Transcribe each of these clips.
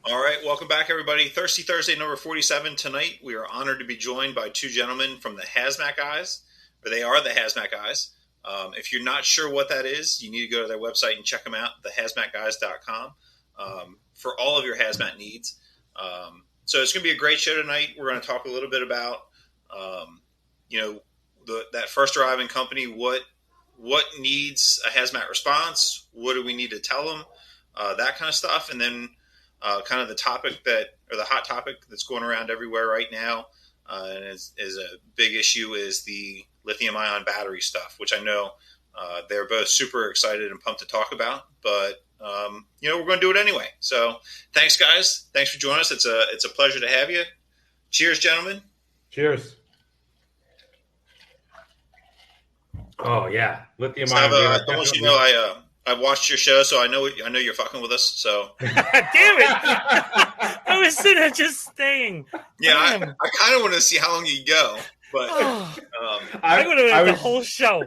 All right, welcome back, everybody. Thirsty Thursday number 47 tonight. We are honored to be joined by two gentlemen from the HazMat Guys, or they are the HazMat Guys. If you're not sure what that is, you need to go to their website and check them out, thehazmatguys.com, for all of your hazmat needs. So it's going to be a great show tonight. We're going to talk a little bit about, that first arriving company, what needs a hazmat response, what do we need to tell them, that kind of stuff, and then kind of the hot topic that's going around everywhere right now, and is a big issue, is the lithium-ion battery stuff, which I know they're both super excited and pumped to talk about. But we're going to do it anyway. So thanks, guys. Thanks for joining us. It's a pleasure to have you. Cheers, gentlemen. Cheers. Oh yeah, lithium-ion. I want you to know I've watched your show, so I know you're fucking with us. So damn it! I was sitting there just staying. Yeah, I kind of want to see how long you go, but I would have had the whole show.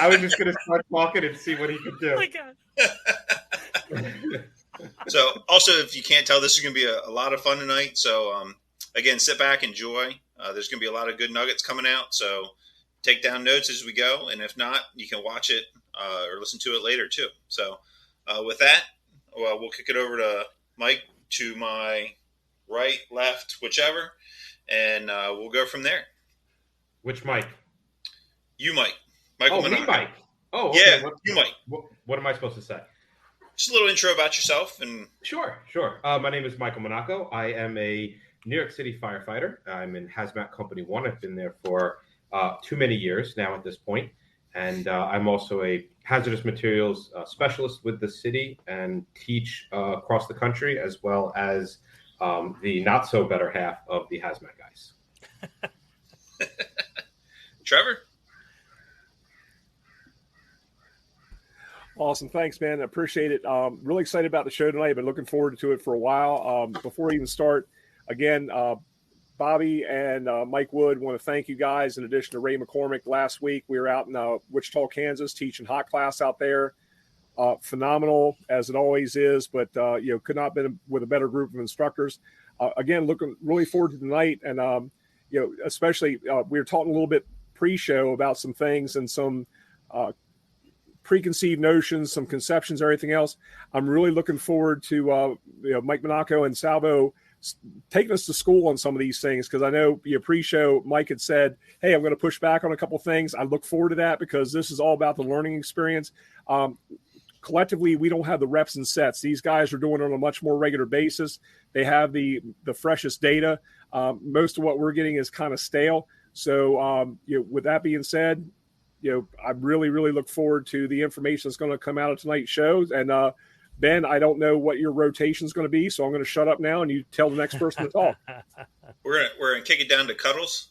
I was just going to start talking and see what he could do. Oh my God. So, also, if you can't tell, this is going to be a lot of fun tonight. So, again, sit back, enjoy. There's going to be a lot of good nuggets coming out. So, take down notes as we go, and if not, you can watch it or listen to it later too. So, with that, we'll kick it over to Mike, to my right, left, whichever, and we'll go from there. Which Mike? You, Mike. Michael me, Mike. Oh, okay. Yeah. You, Mike. What am I supposed to say? Just a little intro about yourself. And Sure. My name is Michael Monaco. I am a New York City firefighter. I'm in HazMat Company 1. I've been there for too many years now at this point. And I'm also a hazardous materials specialist with the city and teach across the country, as well as the not so better half of the HazMat Guys. Trevor? Awesome. Thanks, man. I appreciate it. Really excited about the show tonight. I've been looking forward to it for a while. Before we even start, again, Bobby and Mike Wood want to thank you guys. In addition to Ray McCormick, last week we were out in Wichita, Kansas, teaching hot class out there. Phenomenal, as it always is, but could not have been with a better group of instructors. Again, looking really forward to tonight, and especially we were talking a little bit pre-show about some things and some preconceived notions, some conceptions, everything else. I'm really looking forward to Mike Monaco and Salvo taking us to school on some of these things, because I know pre-show Mike had said, hey, I'm going to push back on a couple things. I look forward to that, because this is all about the learning experience. Collectively, we don't have the reps and sets. These guys are doing it on a much more regular basis. They have the freshest data. Most of what we're getting is kind of stale. So with that being said, I really, really look forward to the information that's going to come out of tonight's show. And Ben, I don't know what your rotation is going to be, so I'm going to shut up now and you tell the next person to talk. We're gonna kick it down to Cuddles.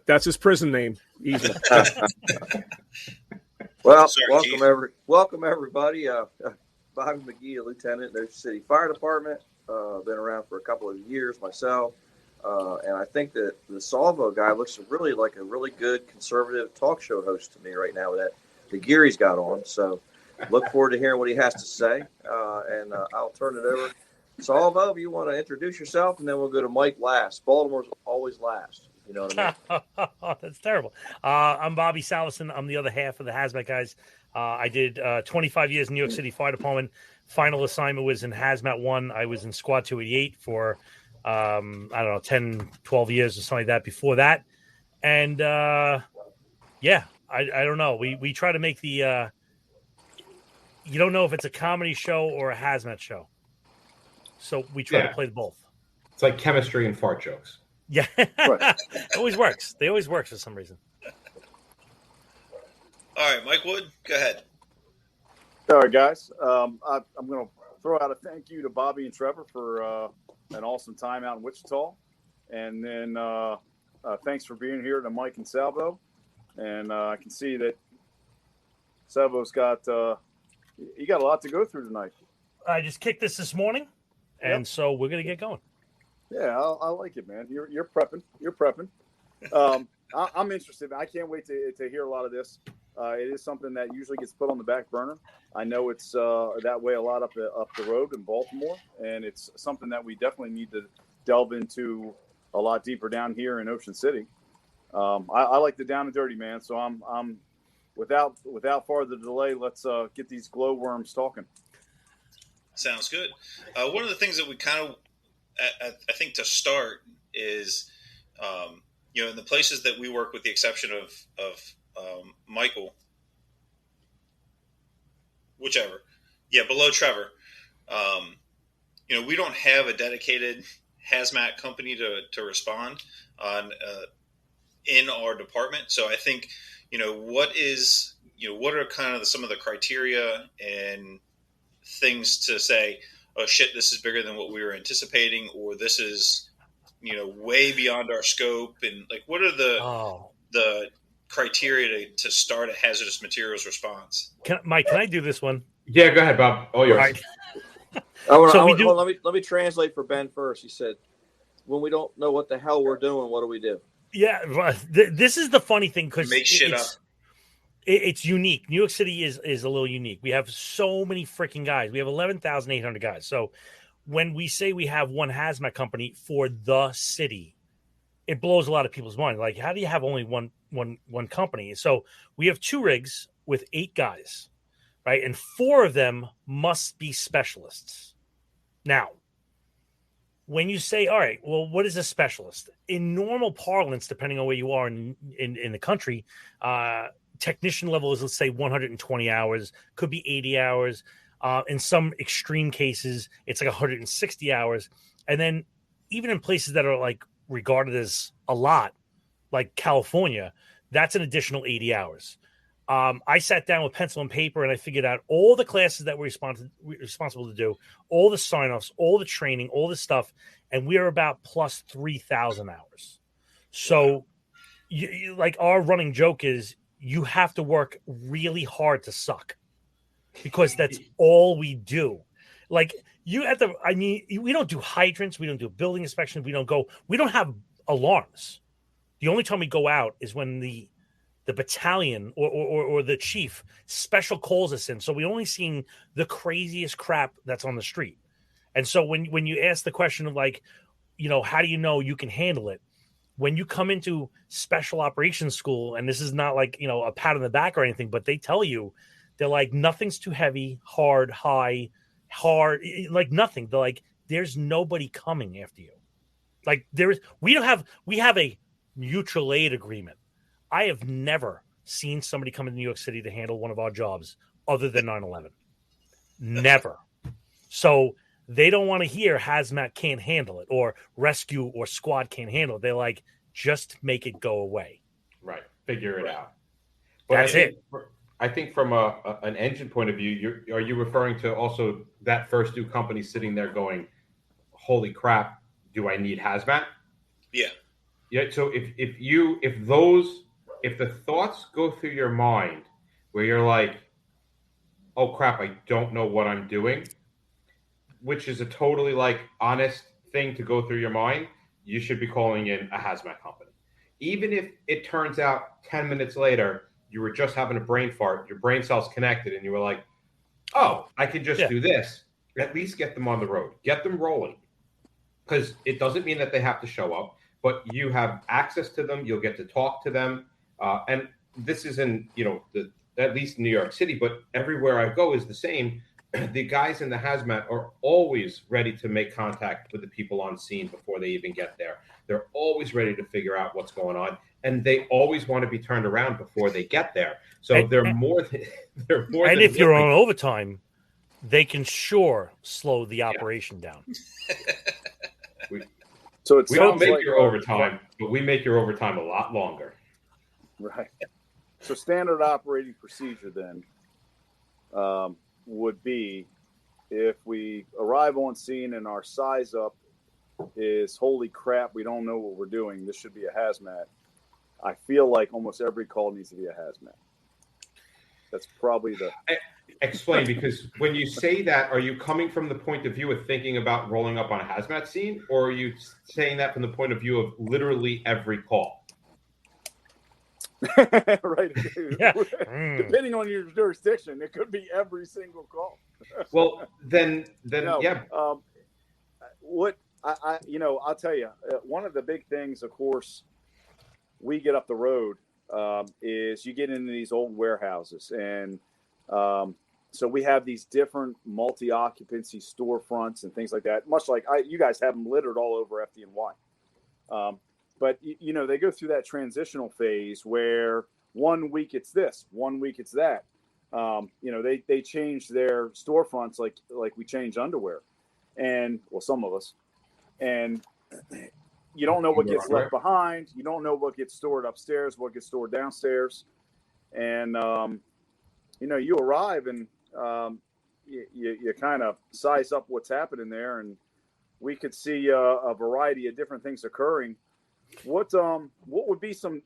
That's his prison name. Easy. Well, Sorry, welcome everybody. Bobby McGee, Lieutenant, New City Fire Department. Been around for a couple of years myself. And I think that the Salvo guy looks really like a really good conservative talk show host to me right now, with that the gear he's got on. So look forward to hearing what he has to say. And I'll turn it over. Salvo, if you want to introduce yourself, and then we'll go to Mike last. Baltimore's always last. You know what I mean? That's terrible. I'm Bobby Salvesen. I'm the other half of the HazMat Guys. I did 25 years in New York City Fire Department. Final assignment was in HazMat 1. I was in Squad 288 for 10, 12 years or something like that before that. And I don't know. We try to make the you don't know if it's a comedy show or a hazmat show. So we try to play both. It's like chemistry and fart jokes. Yeah. Right. It always works. They always work for some reason. All right, Mike Wood, go ahead. All right, guys. I'm going to throw out a thank you to Bobby and Trevor for an awesome time out in Wichita. And then thanks for being here to Mike and Salvo. And I can see that Salvo's got you got a lot to go through tonight. I just kicked this morning, and so we're going to get going. Yeah, I like it, man. You're prepping. I'm interested. I can't wait to hear a lot of this. It is something that usually gets put on the back burner. I know it's that way a lot up the road in Baltimore, and it's something that we definitely need to delve into a lot deeper down here in Ocean City. I like the down and dirty, man. So I'm without further delay, let's get these glowworms talking. Sounds good. One of the things that we kind of, I think, to start is, in the places that we work, with the exception of Michael, whichever, below Trevor, we don't have a dedicated HazMat company to respond on in our department. So I think, what are kind of some of the criteria and things to say, oh shit, this is bigger than what we were anticipating, or this is, way beyond our scope, and like, what are the criteria to start a hazardous materials response? Mike, can I do this one? Yeah, go ahead, Bob. All yours. All right. Let me translate for Ben first. He said, when we don't know what the hell we're doing, what do we do? Yeah, this is the funny thing, because make shit up. It's unique. New York City is a little unique. We have so many freaking guys. We have 11,800 guys. So when we say we have one hazmat company for the city, it blows a lot of people's mind. Like, how do you have only one company? So we have 2 rigs with 8 guys, right? And 4 of them must be specialists. Now, when you say, all right, well, what is a specialist? In normal parlance, depending on where you are in the country, technician level is, let's say, 120 hours, could be 80 hours. In some extreme cases, it's like 160 hours. And then even in places that are like regarded as a lot, like California, that's an additional 80 hours. I sat down with pencil and paper and I figured out all the classes that we're responsible to do, all the sign-offs, all the training, all this stuff, and we are about plus 3,000 hours. So, like, our running joke is you have to work really hard to suck, because that's all we do. Like, we don't do hydrants, we don't do building inspections, we don't have alarms. The only time we go out is when the battalion or the chief special calls us in. So we only seen the craziest crap that's on the street. And so when you ask the question of, like, how do you know you can handle it? When you come into special operations school, and this is not like, a pat on the back or anything, but they tell you, they're like, nothing's too heavy, hard, high, hard, like nothing. They're like, there's nobody coming after you. Like, we have a mutual aid agreement. I have never seen somebody come to New York City to handle one of our jobs other than 9/11. Never. So they don't want to hear hazmat can't handle it, or rescue or squad can't handle it. They're like, just make it go away. Right. Figure it out. But that's it. I think from an engine point of view, are you referring to also that first 2 companies sitting there going, holy crap, do I need hazmat? Yeah. Yeah. So if the thoughts go through your mind where you're like, oh crap, I don't know what I'm doing, which is a totally like honest thing to go through your mind, you should be calling in a hazmat company. Even if it turns out 10 minutes later, you were just having a brain fart, your brain cells connected, and you were like, oh, I can just do this. At least get them on the road, get them rolling. Because it doesn't mean that they have to show up, but you have access to them. You'll get to talk to them. And this is in, at least in New York City, but everywhere I go is the same. The guys in the hazmat are always ready to make contact with the people on scene before they even get there. They're always ready to figure out what's going on, and they always want to be turned around before they get there. So they're more than and if you're on overtime, they can slow the operation down. We don't make your overtime, but we make your overtime a lot longer. Right. So standard operating procedure then would be, if we arrive on scene and our size up is, holy crap, we don't know what we're doing, this should be a hazmat. I feel like almost every call needs to be a hazmat. That's probably the... Explain, because when you say that, are you coming from the point of view of thinking about rolling up on a hazmat scene, or are you saying that from the point of view of literally every call? Right. Yeah. Depending on your jurisdiction, it could be every single call. Well, then, No, yeah. What I'll tell you, one of the big things, of course, we get up the road is you get into these old warehouses, and so we have these different multi-occupancy storefronts and things like that. Much like you guys have them littered all over FDNY. But they go through that transitional phase where 1 week it's this, 1 week it's that. They change their storefronts like we change underwear, and some of us, and you don't know what gets left behind. You don't know what gets stored upstairs, what gets stored downstairs, and you arrive and you kind of size up what's happening there, and we could see a variety of different things occurring. What would be some,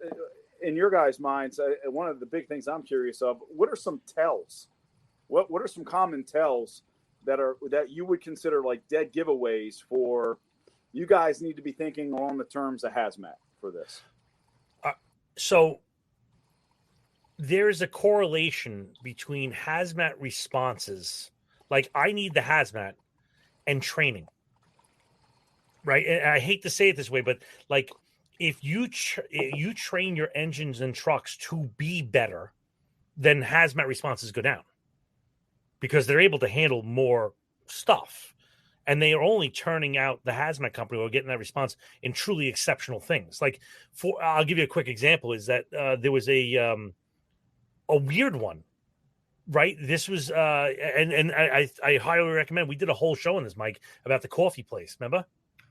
in your guys' minds, one of the big things I'm curious of, what are some tells? What are some common tells that you would consider like dead giveaways for you guys need to be thinking along the terms of HazMat for this? So there's a correlation between HazMat responses, like I need the HazMat, and training. Right? And I hate to say it this way, but like if you you train your engines and trucks to be better, then HazMat responses go down because they're able to handle more stuff. And they are only turning out the HazMat company or getting that response in truly exceptional things. Like, I'll give you a quick example: is that there was a weird one, right? This was, and I highly recommend. We did a whole show on this, Mike, about the coffee place. Remember?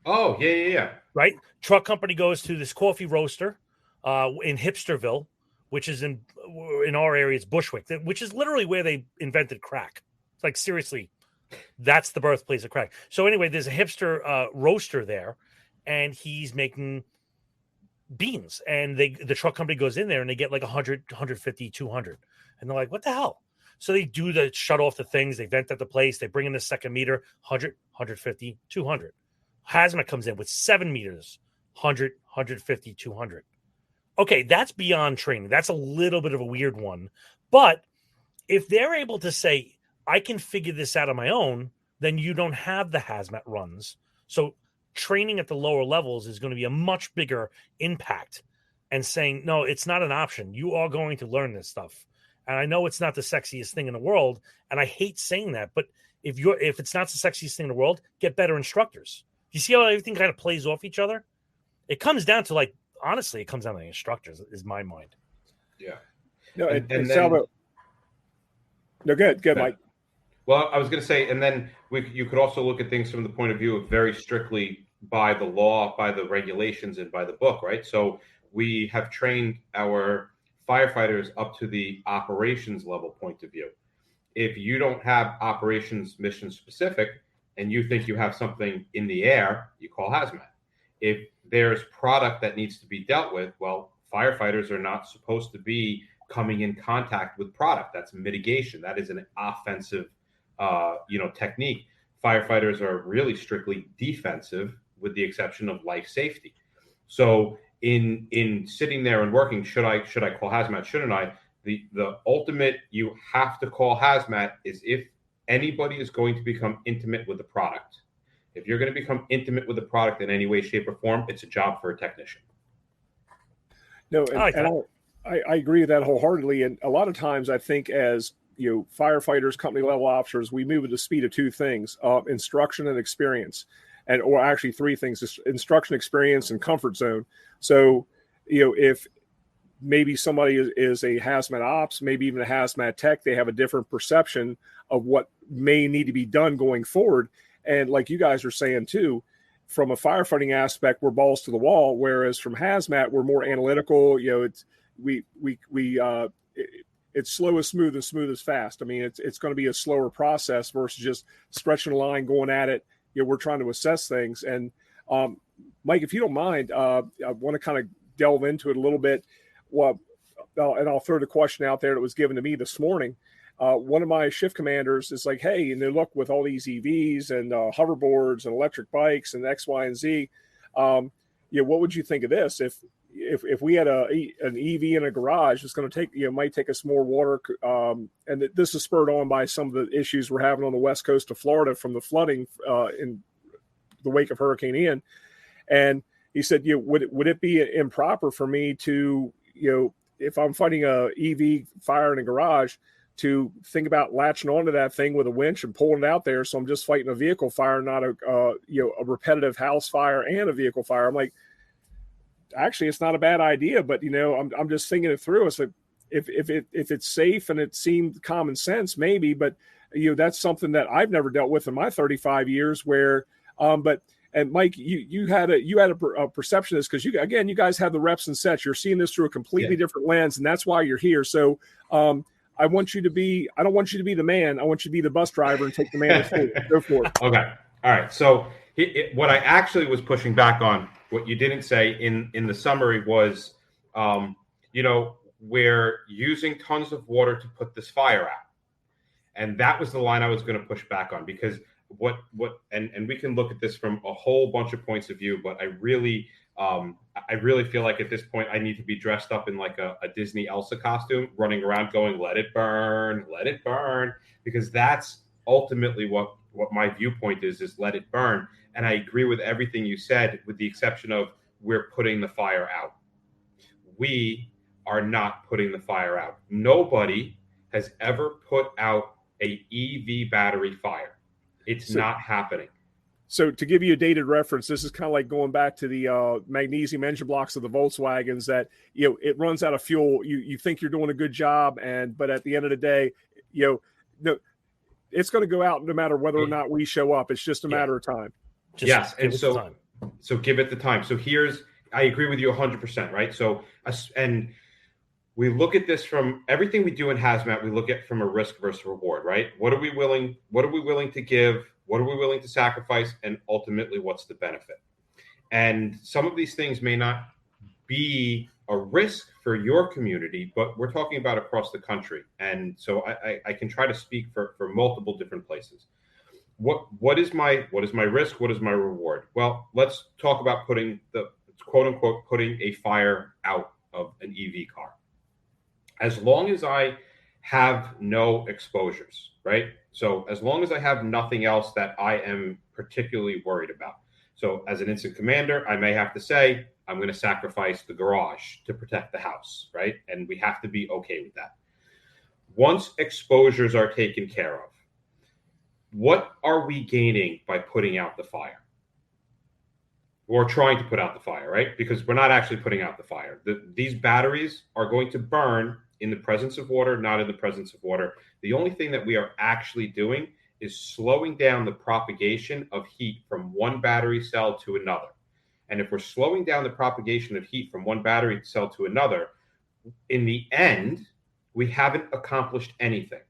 Oh, yeah. Right. Truck company goes to this coffee roaster in Hipsterville, which is in our area. It's Bushwick, which is literally where they invented crack. It's like seriously. That's the birthplace of crack. So anyway, there's a hipster roaster there, and he's making beans. And the truck company goes in there, and they get like 100, 150, 200. And they're like, what the hell? So they do shut off the things. They vent at the place. They bring in the second meter, 100, 150, 200. HazMat comes in with 7 meters, 100, 150, 200. Okay, that's beyond training. That's a little bit of a weird one. But if they're able to say, I can figure this out on my own, then you don't have the HazMat runs. So training at the lower levels is going to be a much bigger impact, and saying, no, it's not an option. You are going to learn this stuff. And I know it's not the sexiest thing in the world, and I hate saying that, but if it's not the sexiest thing in the world, get better instructors. You see how everything kind of plays off each other? It comes down to, like, honestly, it comes down to the instructors, is my mind. Yeah. No, and then, Salvo. No, good, Mike. Well, I was going to say, and then you could also look at things from the point of view of very strictly by the law, by the regulations, and by the book, right? So we have trained our firefighters up to the operations level point of view. If you don't have operations mission specific and you think you have something in the air, you call HazMat. If there's product that needs to be dealt with, well, firefighters are not supposed to be coming in contact with product. That's mitigation. That is an offensive technique. Firefighters are really strictly defensive, with the exception of life safety. So in sitting there and working, should I call HazMat? Shouldn't I? The ultimate, you have to call HazMat is if anybody is going to become intimate with the product. If you're going to become intimate with the product in any way, shape, or form, it's a job for a technician. No, I agree with that wholeheartedly. And a lot of times I think as firefighters, company level officers, we move at the speed of two things, instruction and experience, or actually three things: instruction, experience, and comfort zone. So, if maybe somebody is a HazMat ops, maybe even a HazMat tech, they have a different perception of what may need to be done going forward. And like you guys are saying too, from a firefighting aspect, we're balls to the wall, whereas from HazMat, we're more analytical. It's slow as smooth and smooth as fast. I mean, it's going to be a slower process versus just stretching a line, going at it. We're trying to assess things. And Mike, if you don't mind, I want to kind of delve into it a little bit. Well, and I'll throw the question out there that was given to me this morning. One of my shift commanders is like, hey, and they look with all these EVs and hoverboards and electric bikes and X, Y, and Z. What would you think of this? if we had an EV in a garage, it's going to take, might take us more water. And this is spurred on by some of the issues we're having on the west coast of Florida from the flooding in the wake of Hurricane Ian. And he said, would it be improper for me to, if I'm fighting a EV fire in a garage, to think about latching onto that thing with a winch and pulling it out there? So I'm just fighting a vehicle fire, not a repetitive house fire and a vehicle fire. I'm like, actually, it's not a bad idea, but I'm just thinking it through. It's like, if it's safe and it seemed common sense, maybe, but that's something that I've never dealt with in my 35 years. Where, and Mike, you had a perception of this because you guys have the reps and sets. You're seeing this through a completely different lens, and that's why you're here. So, I don't want you to be the man. I want you to be the bus driver and take the man to go for it. Okay. All right. So what I actually was pushing back on, what you didn't say in the summary was, we're using tons of water to put this fire out. And that was the line I was going to push back on, because and we can look at this from a whole bunch of points of view, but I really feel like at this point I need to be dressed up in like a Disney Elsa costume, running around going, let it burn, because that's ultimately what my viewpoint is let it burn. And I agree with everything you said, with the exception of we're putting the fire out. We are not putting the fire out. Nobody has ever put out a EV battery fire. It's not happening. So to give you a dated reference, this is kind of like going back to the magnesium engine blocks of the Volkswagens that, it runs out of fuel. You think you're doing a good job, but at the end of the day, it's going to go out no matter whether or not we show up. It's just a matter of time. And so give it the time. So I agree with you 100%, right? So, and we look at this from everything we do in HazMat, we look at from a risk versus reward, right? What are we willing to give? What are we willing to sacrifice? And ultimately, what's the benefit? And some of these things may not be a risk for your community, but we're talking about across the country. And so I can try to speak for multiple different places. What is my risk? What is my reward? Well, let's talk about putting quote unquote putting a fire out of an EV car. As long as I have no exposures, right? So as long as I have nothing else that I am particularly worried about. So as an incident commander, I may have to say, I'm going to sacrifice the garage to protect the house, right? And we have to be okay with that. Once exposures are taken care of, what are we gaining by putting out the fire? Or trying to put out the fire, right? Because we're not actually putting out the fire. These batteries are going to burn in the presence of water, not in the presence of water. The only thing that we are actually doing is slowing down the propagation of heat from one battery cell to another. And if we're slowing down the propagation of heat from one battery cell to another, in the end, we haven't accomplished anything.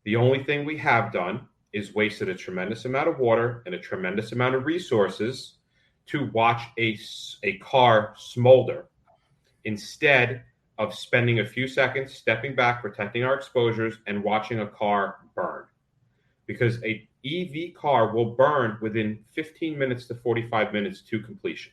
The only thing we have done is wasted a tremendous amount of water and a tremendous amount of resources to watch a car smolder, instead of spending a few seconds stepping back, protecting our exposures, and watching a car burn. Because a EV car will burn within 15 minutes to 45 minutes to completion.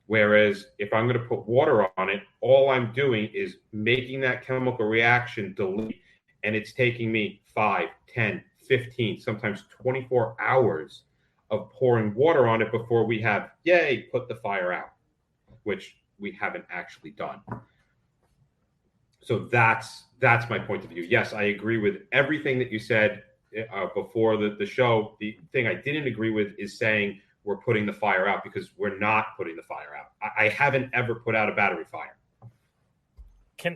Whereas if I'm going to put water on it, all I'm doing is making that chemical reaction delete, and it's taking me 5, 10, 15, sometimes 24 hours of pouring water on it before we have, put the fire out, which we haven't actually done. So that's my point of view. Yes, I agree with everything that you said before the show. The thing I didn't agree with is saying we're putting the fire out, because we're not putting the fire out. I haven't ever put out a battery fire.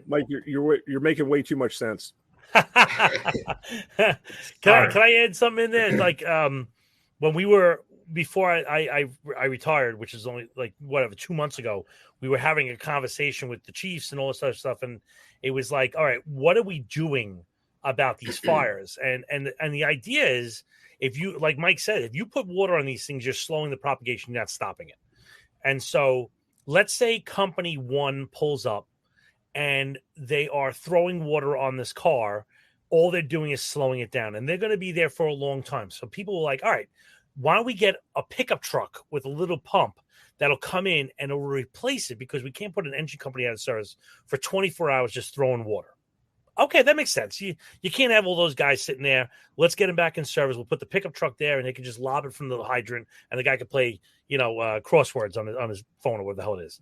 Mike, you're making way too much sense. Can I add something in there? Like when we were, before I retired, which is only 2 months ago, we were having a conversation with the chiefs and all this other stuff, and it was like, all right, what are we doing about these fires? And the idea is, if you, like Mike said, if you put water on these things, you're slowing the propagation, you're not stopping it. And so let's say company one pulls up and they are throwing water on this car. All they're doing is slowing it down, and they're going to be there for a long time. So people were like, all right, why don't we get a pickup truck with a little pump that'll come in and it'll replace it because we can't put an engine company out of service for 24 hours just throwing water. Okay, that makes sense. You can't have all those guys sitting there. Let's get them back in service. We'll put the pickup truck there, and they can just lob it from the hydrant, and the guy can play, crosswords on his phone or whatever the hell it is.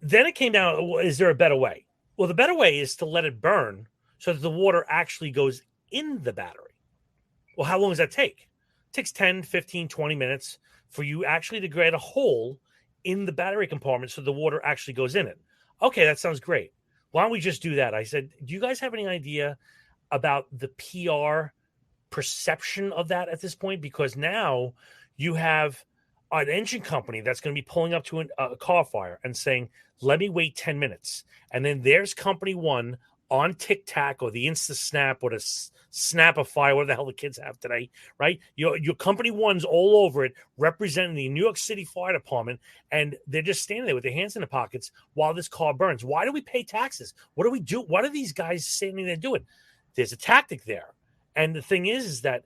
Then it came down, is there a better way? Well, the better way is to let it burn so that the water actually goes in the battery. Well, how long does that take? It takes 10, 15, 20 minutes for you actually to create a hole in the battery compartment so the water actually goes in it. Okay, that sounds great. Why don't we just do that? I said, do you guys have any idea about the PR perception of that at this point? Because now you have an engine company that's going to be pulling up to a car fire and saying, let me wait 10 minutes. And then there's company one on TikTok or the Insta Snap or the Snapify, whatever the hell the kids have today, right? Your company one's all over it, representing the New York City Fire Department, and they're just standing there with their hands in their pockets while this car burns. Why do we pay taxes? What do we do? What are these guys standing there doing? There's a tactic there. And the thing is that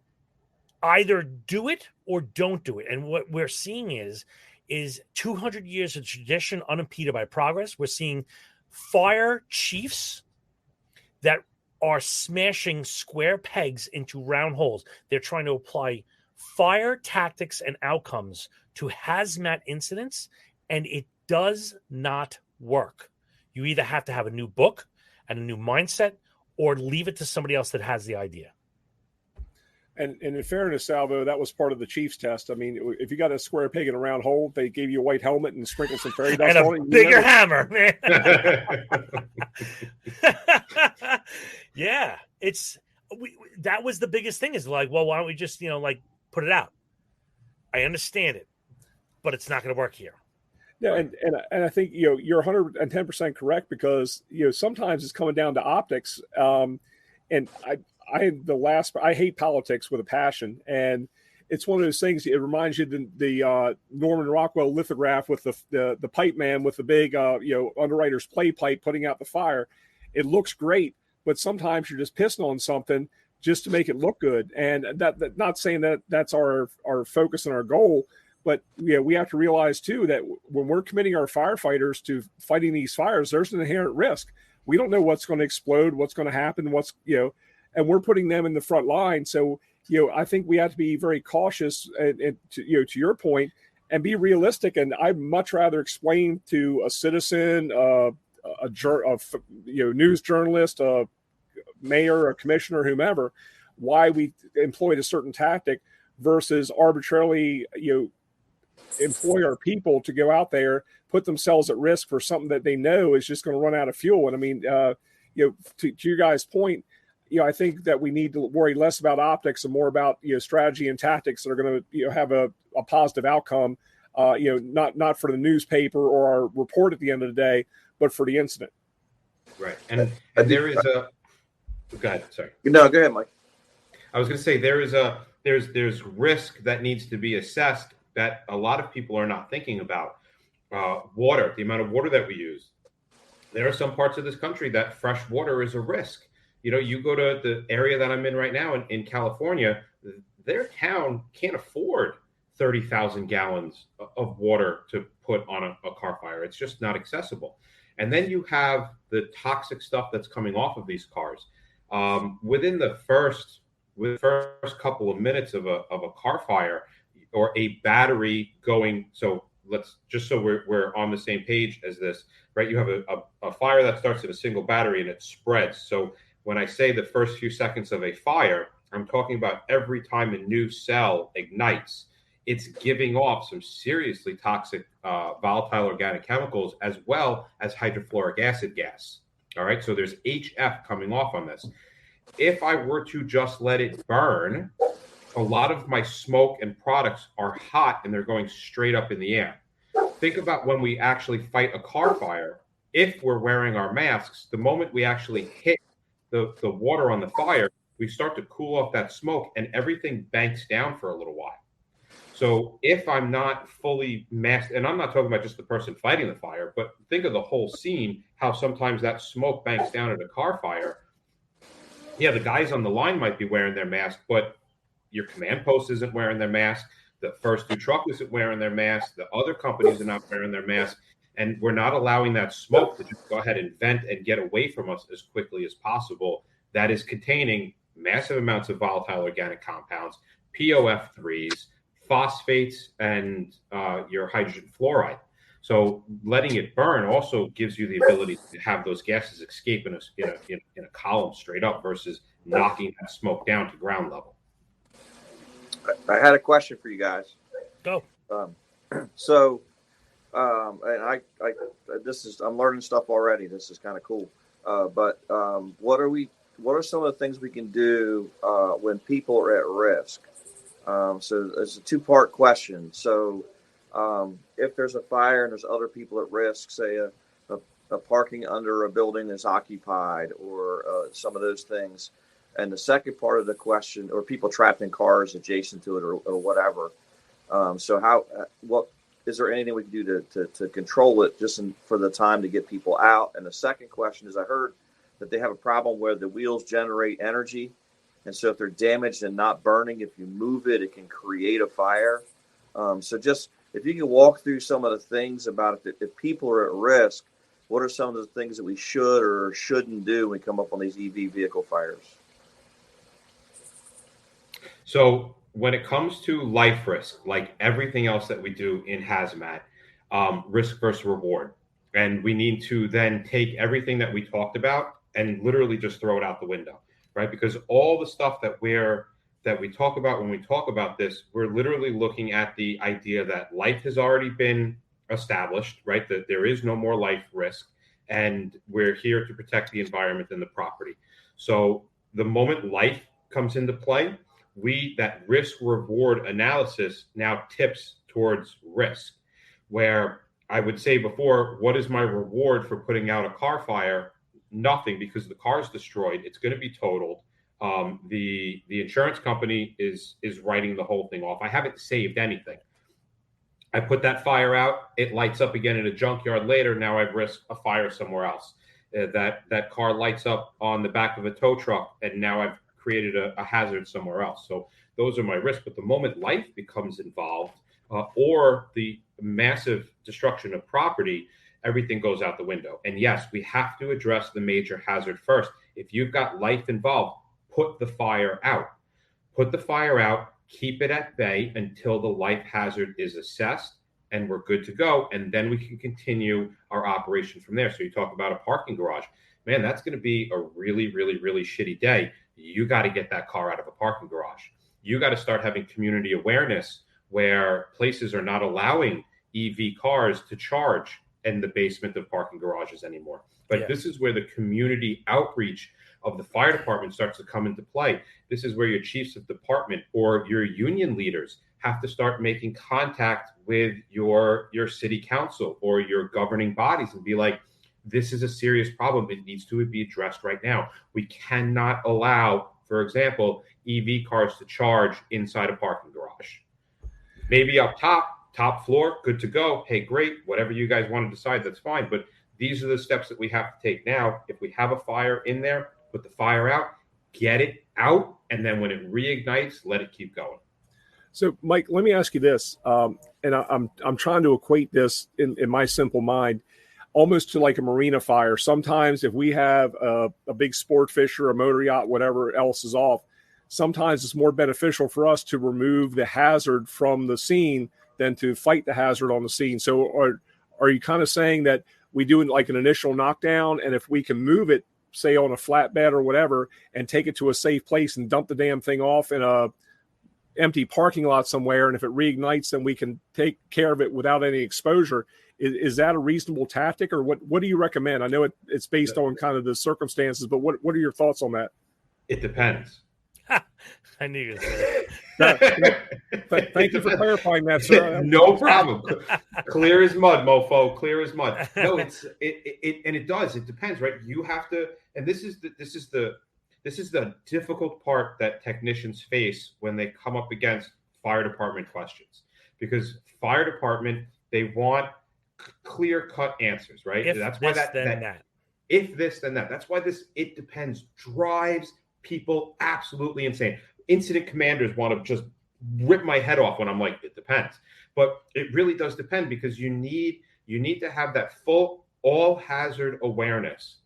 either do it or don't do it. And what we're seeing is 200 years of tradition unimpeded by progress. We're seeing fire chiefs that are smashing square pegs into round holes. They're trying to apply fire tactics and outcomes to hazmat incidents, and it does not work. You either have to have a new book and a new mindset or leave it to somebody else that has the idea. And in fairness, Salvo, that was part of the Chiefs test. I mean, if you got a square peg in a round hole, they gave you a white helmet and sprinkled some fairy dust and on it. A bigger hammer, man. Yeah, that was the biggest thing. Is like, well, why don't we just put it out? I understand it, but it's not going to work here. Yeah, and I think you're 110% correct, because sometimes it's coming down to optics. And I hate politics with a passion, and it's one of those things. It reminds you of the Norman Rockwell lithograph with the pipe man with the big underwriter's play pipe putting out the fire. It looks great, but sometimes you're just pissing on something just to make it look good. And that not saying that that's our focus and our goal, but we have to realize too that when we're committing our firefighters to fighting these fires, there's an inherent risk. We don't know what's going to explode, what's going to happen, and we're putting them in the front line. So, I think we have to be very cautious and to your point, and be realistic. And I'd much rather explain to a citizen, news journalist, a mayor, a commissioner, whomever, why we employed a certain tactic versus arbitrarily, employ our people to go out there, put themselves at risk for something that they know is just going to run out of fuel. And I mean, to your guys' point, I think that we need to worry less about optics and more about strategy and tactics that are going to have a positive outcome. Not for the newspaper or our report at the end of the day, but for the incident. Right, and there is a. Go ahead. Sorry. No, go ahead, Mike. I was going to say there's risk that needs to be assessed that a lot of people are not thinking about. Water, the amount of water that we use. There are some parts of this country that fresh water is a risk. You go to the area that I'm in right now in California, their town can't afford 30,000 gallons of water to put on a car fire. It's just not accessible. And then you have the toxic stuff that's coming off of these cars. Within the first couple of minutes of a car fire or a battery going, so we're on the same page as this, right? You have a fire that starts in a single battery and it spreads. So when I say the first few seconds of a fire, I'm talking about every time a new cell ignites, it's giving off some seriously toxic volatile organic chemicals as well as hydrofluoric acid gas. All right, so there's HF coming off on this. If I were to just let it burn, a lot of my smoke and products are hot and they're going straight up in the air. Think about when we actually fight a car fire. If we're wearing our masks, the moment we actually hit the water on the fire, we start to cool off that smoke and everything banks down for a little while. So if I'm not fully masked, and I'm not talking about just the person fighting the fire, but think of the whole scene, how sometimes that smoke banks down at a car fire. Yeah, the guys on the line might be wearing their mask, but your command post isn't wearing their mask. The first two truck isn't wearing their masks. The other companies are not wearing their masks. And we're not allowing that smoke to just go ahead and vent and get away from us as quickly as possible. That is containing massive amounts of volatile organic compounds, POF3s, phosphates, and your hydrogen fluoride. So letting it burn also gives you the ability to have those gases escape in a column straight up versus knocking that smoke down to ground level. I had a question for you guys. Go. And I'm learning stuff already. This is kind of cool. But what are some of the things we can do when people are at risk? So it's a two-part question. So if there's a fire and there's other people at risk, say a parking under a building is occupied or some of those things. And the second part of the question, or people trapped in cars adjacent to it or whatever. What is there anything we can do to control it just for the time to get people out? And the second question is, I heard that they have a problem where the wheels generate energy. And so if they're damaged and not burning, if you move it, it can create a fire. So just if you can walk through some of the things about it, if people are at risk, what are some of the things that we should or shouldn't do when we come up on these EV vehicle fires? So when it comes to life risk, like everything else that we do in HazMat, risk versus reward. And we need to then take everything that we talked about and literally just throw it out the window, right? Because all the stuff that we talk about when we talk about this, we're literally looking at the idea that life has already been established, right? That there is no more life risk, and we're here to protect the environment and the property. So the moment life comes into play, that risk reward analysis now tips towards risk, where I would say before, what is my reward for putting out a car fire? Nothing, because the car is destroyed. It's going to be totaled. The insurance company is writing the whole thing off. I haven't saved anything. I put that fire out. It lights up again in a junkyard later. Now I've risked a fire somewhere else. That car lights up on the back of a tow truck, and now I've created a hazard somewhere else. So those are my risks. But the moment life becomes involved, or the massive destruction of property, everything goes out the window. And yes, we have to address the major hazard first. If you've got life involved, put the fire out. Put the fire out, keep it at bay until the life hazard is assessed, and we're good to go. And then we can continue our operation from there. So you talk about a parking garage. Man, that's going to be a really, really, really shitty day. You got to get that car out of a parking garage. You got to start having community awareness where places are not allowing EV cars to charge in the basement of parking garages anymore. But This is where the community outreach of the fire department starts to come into play. This is where your chiefs of department or your union leaders have to start making contact with your city council or your governing bodies and be like, this is a serious problem. It needs to be addressed right now. We cannot allow, for example, EV cars to charge inside a parking garage. Maybe up top floor, good to go. Hey, great. Whatever you guys want to decide, that's fine. But these are the steps that we have to take now. If we have a fire in there, put the fire out, get it out, and then when it reignites, let it keep going. So, Mike, let me ask you this, and I'm trying to equate this in my simple mind, almost to like a marina fire. Sometimes if we have a big sport fisher, a motor yacht, whatever else is off, sometimes it's more beneficial for us to remove the hazard from the scene than to fight the hazard on the scene. So are you kind of saying that we do like an initial knockdown, and if we can move it, say on a flatbed or whatever, and take it to a safe place and dump the damn thing off in a empty parking lot somewhere, and if it reignites, then we can take care of it without any exposure? Is that a reasonable tactic, or what do you recommend? I know it's based on kind of the circumstances, but what are your thoughts on that? It depends. I knew you were going to say that. Thank you for clarifying that, sir. No problem. Clear as mud, mofo. Clear as mud. No, it does. It depends, right? You have to, and this is the difficult part that technicians face when they come up against fire department questions, because fire department, they want clear-cut answers, right? If that's why that if this, then that. That's why this "it depends" drives people absolutely insane. Incident commanders want to just rip my head off when I'm like, it depends. But it really does depend, because you need to have that full all hazard awareness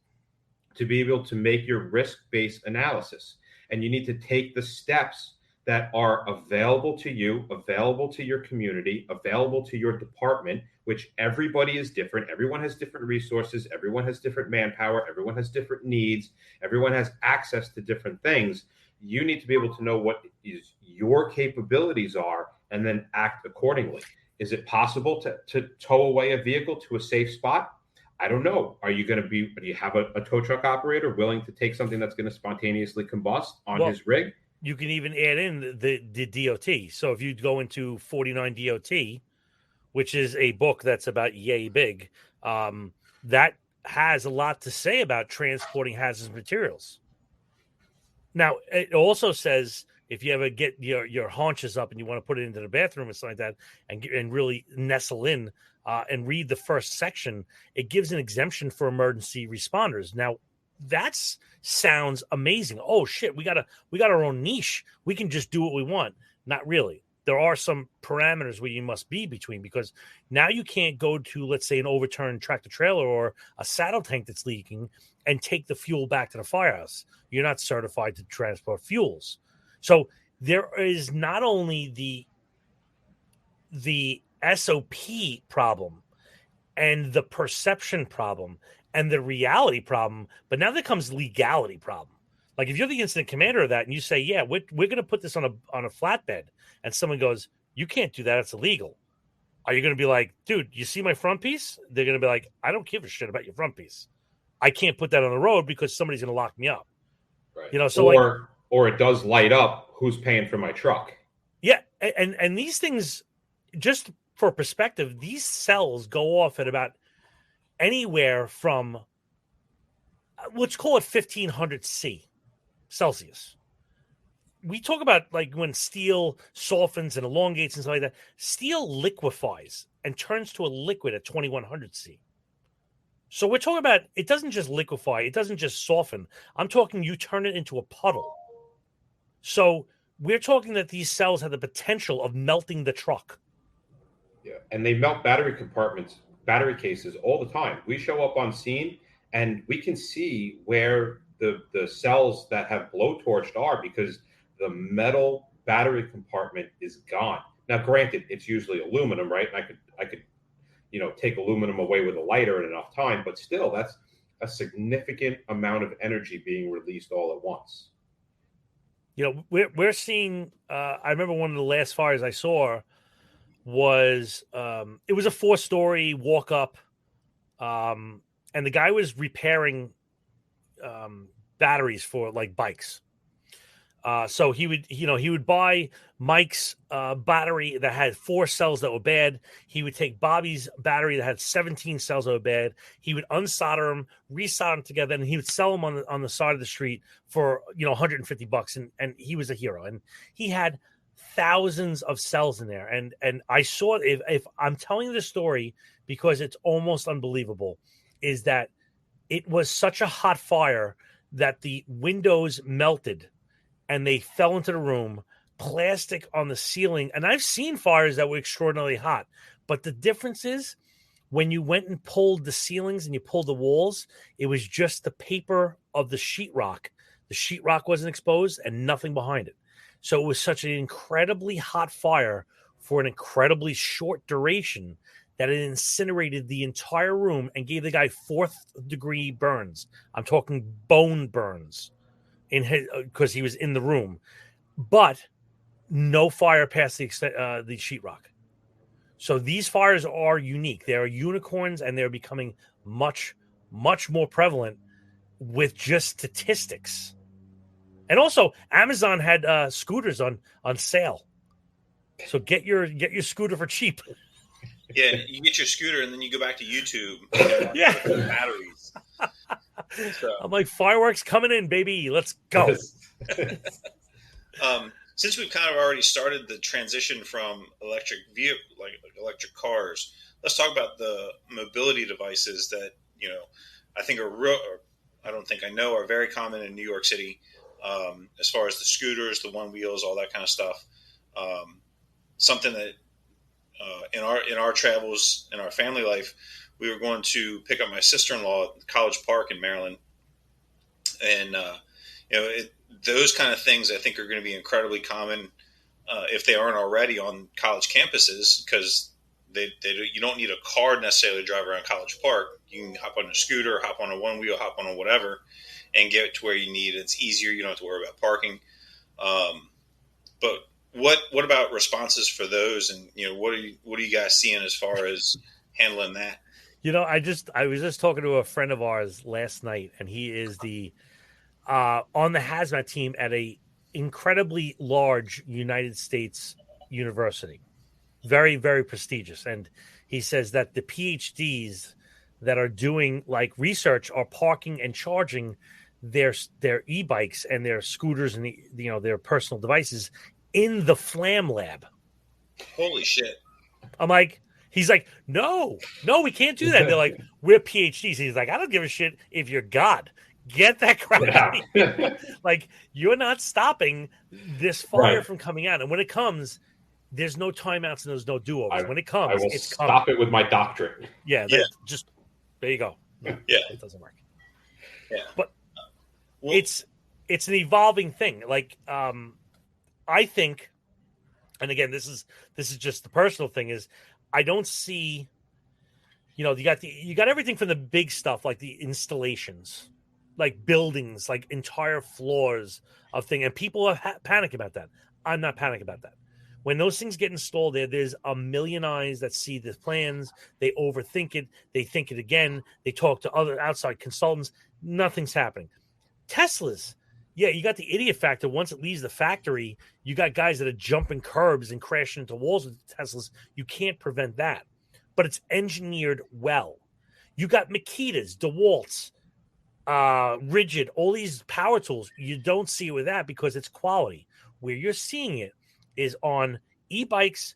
to be able to make your risk-based analysis. And you need to take the steps that are available to you, available to your community, available to your department, which everybody is different. Everyone has different resources. Everyone has different manpower. Everyone has different needs. Everyone has access to different things. You need to be able to know what your capabilities are and then act accordingly. Is it possible to tow away a vehicle to a safe spot? I don't know. Do you have a tow truck operator willing to take something that's going to spontaneously combust on his rig? You can even add in the DOT. So if you go into 49 DOT, which is a book that's about yay big, that has a lot to say about transporting hazardous materials. Now, it also says if you ever get your haunches up and you want to put it into the bathroom or something like that, and really nestle in and read the first section, it gives an exemption for emergency responders. Now, that sounds amazing. Oh shit, we got our own niche. We can just do what we want. Not really. There are some parameters where you must be between, because now you can't go to, let's say, an overturned tractor trailer or a saddle tank that's leaking and take the fuel back to the firehouse. You're not certified to transport fuels. So there is not only the SOP problem and the perception problem and the reality problem, but now there comes legality problem. Like if you're the incident commander of that and you say, yeah, we're going to put this on a flatbed, and someone goes, you can't do that, it's illegal. Are you going to be like, dude, you see my front piece? They're going to be like, I don't give a shit about your front piece. I can't put that on the road because somebody's going to lock me up. Right. So or it does light up. Who's paying for my truck? Yeah. And these things, just for perspective, these cells go off at about anywhere from, let's call it 1500 Celsius. We talk about like when steel softens and elongates and stuff like that. Steel liquefies and turns to a liquid at 2100 C. So we're talking about, it doesn't just liquefy, it doesn't just soften. I'm talking you turn it into a puddle. So we're talking that these cells have the potential of melting the truck. Yeah, and they melt battery cases all the time. We show up on scene and we can see where the cells that have blowtorched are, because the metal battery compartment is gone. Now, granted, it's usually aluminum, right? And I could take aluminum away with a lighter in enough time, but still, that's a significant amount of energy being released all at once. We're seeing. I remember one of the last fires I saw was it was a 4-story walk up, and the guy was repairing batteries for like bikes. So he would buy Mike's battery that had 4 cells that were bad. He would take Bobby's battery that had 17 cells that were bad. He would unsolder them, resolder them together, and he would sell them on the side of the street for $150. And he was a hero. And he had thousands of cells in there. And I saw, if I'm telling this story because it's almost unbelievable, is that it was such a hot fire that the windows melted and they fell into the room, plastic on the ceiling. And I've seen fires that were extraordinarily hot, but the difference is when you went and pulled the ceilings and you pulled the walls, it was just the paper of the sheetrock. The sheetrock wasn't exposed and nothing behind it. So it was such an incredibly hot fire for an incredibly short duration that it incinerated the entire room and gave the guy 4th-degree burns. I'm talking bone burns because he was in the room, but no fire past the sheetrock. So these fires are unique. They are unicorns, and they're becoming much, much more prevalent with just statistics. And also, Amazon had scooters on sale. So get your scooter for cheap. Yeah, you get your scooter and then you go back to YouTube. Yeah, batteries. So. I'm like, fireworks coming in, baby. Let's go. Since we've kind of already started the transition from electric vehicle, like electric cars, let's talk about the mobility devices that I think are very common in New York City. As far as the scooters, the one wheels, all that kind of stuff. something that in our travels, in our family life, we were going to pick up my sister-in-law at College Park in Maryland. And, those kind of things I think are going to be incredibly common if they aren't already on college campuses, because you don't need a car necessarily to drive around College Park. You can hop on a scooter, hop on a one wheel, hop on a whatever, and get to where you need. It's easier. You don't have to worry about parking. But what about responses for those? And what are you guys seeing as far as handling that? I was just talking to a friend of ours last night, and he is on the HazMat team at a incredibly large United States university, very, very prestigious. And he says that the PhDs that are doing like research are parking and charging their e-bikes and their scooters and their personal devices in the Flam Lab. Holy shit! He's like, no, we can't do that. They're like, we're PhDs. He's like, I don't give a shit if you're God. Get that crap out of here. Like, you're not stopping this fire from coming out. And when it comes, there's no timeouts and there's no do-overs. When it comes, it's coming. Stop it with my doctrine. Yeah. Just there you go. No, it doesn't work. Yeah, but it's an evolving thing. Like, I think, and again, this is just the personal thing, is I don't see, you got everything from the big stuff, like the installations, like buildings, like entire floors of things, and people are panicking about that. I'm not panicking about that. When those things get installed there's a million eyes that see the plans. They overthink it. They think it again. They talk to other outside consultants. Nothing's happening. Teslas, you got the idiot factor. Once it leaves the factory, you got guys that are jumping curbs and crashing into walls with Teslas. You can't prevent that. But it's engineered well. You got Makitas, DeWalt's, Rigid, all these power tools. You don't see it with that because it's quality. Where you're seeing it is on e-bikes,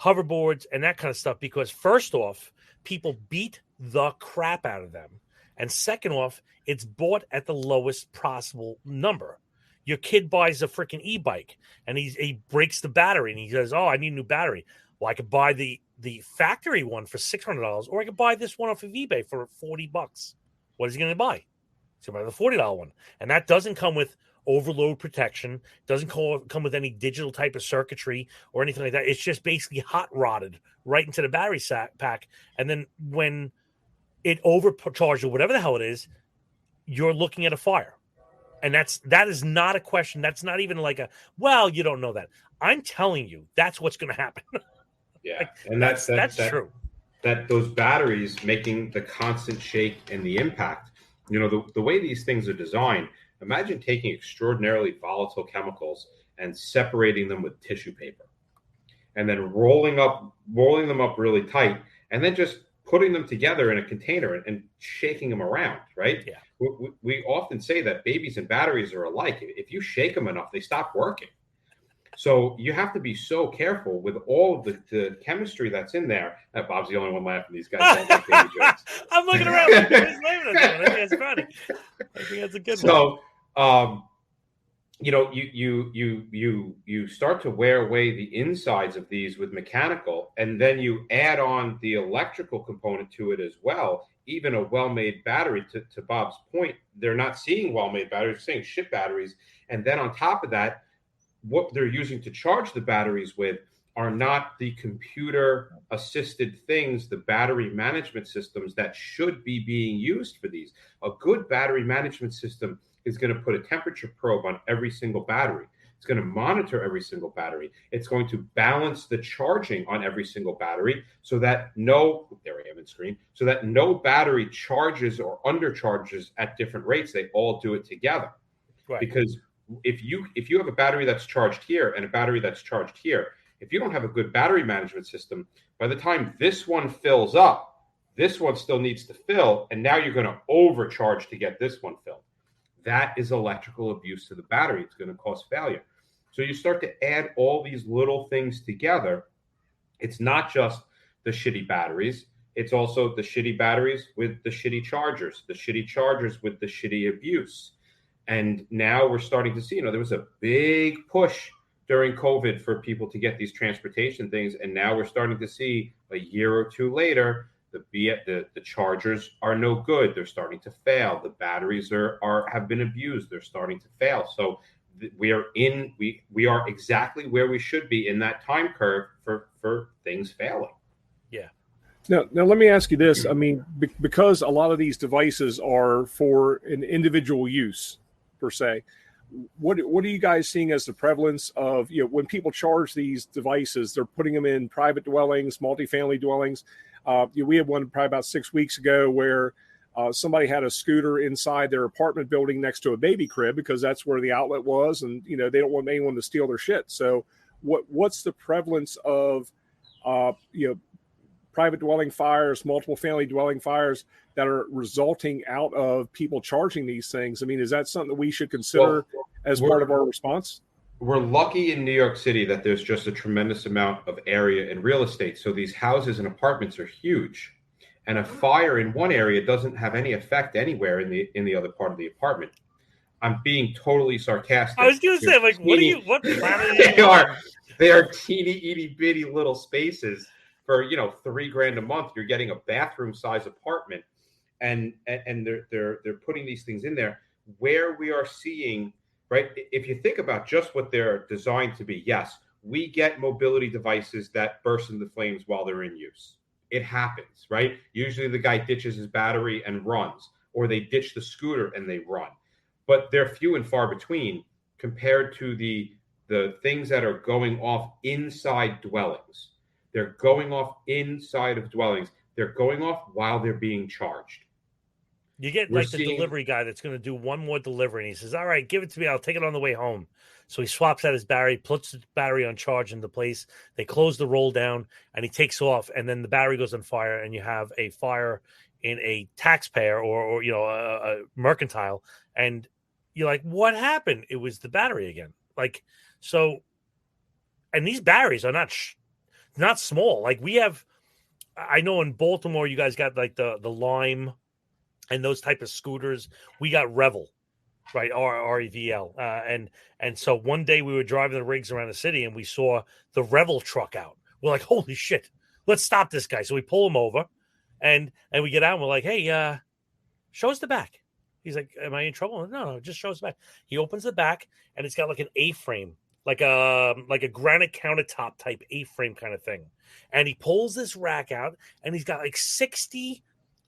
hoverboards, and that kind of stuff, because first off, people beat the crap out of them. And second off, it's bought at the lowest possible number. Your kid buys a freaking e-bike and he breaks the battery and he says, oh, I need a new battery. Well, I could buy the factory one for $600, or I could buy this one off of eBay for $40. What is he going to buy? He's going to buy the $40 one. And that doesn't come with overload protection, doesn't come with any digital type of circuitry or anything like that. It's just basically hot rodded right into the battery pack. And then when it overcharged or whatever the hell it is, you're looking at a fire. And that is not a question. That's not even like you don't know that. I'm telling you, that's what's going to happen. Yeah. And that's true. That those batteries making the constant shake and the impact, the way these things are designed, imagine taking extraordinarily volatile chemicals and separating them with tissue paper and then rolling them up really tight and then just putting them together in a container and shaking them around, right? Yeah. We often say that babies and batteries are alike. If you shake them enough, they stop working. So you have to be so careful with all of the chemistry that's in there. Bob's the only one laughing. These guys don't like baby jokes. I'm looking around. Like, who's laughing at that? I think that's funny. I think that's a good one. So, you start to wear away the insides of these with mechanical, and then you add on the electrical component to it as well. Even a well-made battery, to Bob's point, they're not seeing well-made batteries, they're seeing shit batteries. And then on top of that, what they're using to charge the batteries with are not the computer-assisted things, the battery management systems that should be being used for these. A good battery management system is going to put a temperature probe on every single battery. It's going to monitor every single battery. It's going to balance the charging on every single battery so that no battery charges or undercharges at different rates. They all do it together. Right. Because if you have a battery that's charged here and a battery that's charged here, if you don't have a good battery management system, by the time this one fills up, this one still needs to fill, and now you're going to overcharge to get this one filled. That is electrical abuse to the battery. It's going to cause failure. So you start to add all these little things together. It's not just the shitty batteries. It's also the shitty batteries with the shitty chargers with the shitty abuse. And now we're starting to see, there was a big push during COVID for people to get these transportation things, and now we're starting to see a year or two later the chargers are no good. They're starting to fail. The batteries have been abused. They're starting to fail. So we are exactly where we should be in that time curve for things failing. Yeah. Now let me ask you this. I mean, because a lot of these devices are for an individual use per se, what are you guys seeing as the prevalence of, when people charge these devices, they're putting them in private dwellings, multifamily dwellings. We had one probably about 6 weeks ago where somebody had a scooter inside their apartment building next to a baby crib because that's where the outlet was, and they don't want anyone to steal their shit. So what's the prevalence of private dwelling fires, multiple family dwelling fires that are resulting out of people charging these things? I mean, is that something that we should consider as part of our response? We're lucky in New York City that there's just a tremendous amount of area and real estate. So these houses and apartments are huge, and a fire in one area doesn't have any effect anywhere in the other part of the apartment. I'm being totally sarcastic. I was going to say, like, what planet are you they are teeny, itty bitty little spaces for, $3,000 a month. You're getting a bathroom size apartment, and they're putting these things in there where we are seeing. Right. If you think about just what they're designed to be, yes, we get mobility devices that burst into flames while they're in use. It happens, right? Usually the guy ditches his battery and runs, or they ditch the scooter and they run. But they're few and far between compared to the things that are going off inside dwellings. They're going off inside of dwellings. They're going off while they're being charged. You get the delivery guy that's going to do one more delivery, and he says, all right, give it to me. I'll take it on the way home. So he swaps out his battery, puts the battery on charge into place. They close the roll down, and he takes off, and then the battery goes on fire, and you have a fire in a taxpayer or a mercantile. And you're like, what happened? It was the battery again. Like, so, and these batteries are not small. Like I know in Baltimore, you guys got like the Lime and those type of scooters. We got Revel, right? REVL. And so one day we were driving the rigs around the city and we saw the Revel truck out. We're like, holy shit, let's stop this guy. So we pull him over and we get out and we're like, hey, show us the back. He's like, am I in trouble? No, just show us the back. He opens the back and it's got like an A-frame, like a granite countertop type A-frame kind of thing. And he pulls this rack out and he's got like 60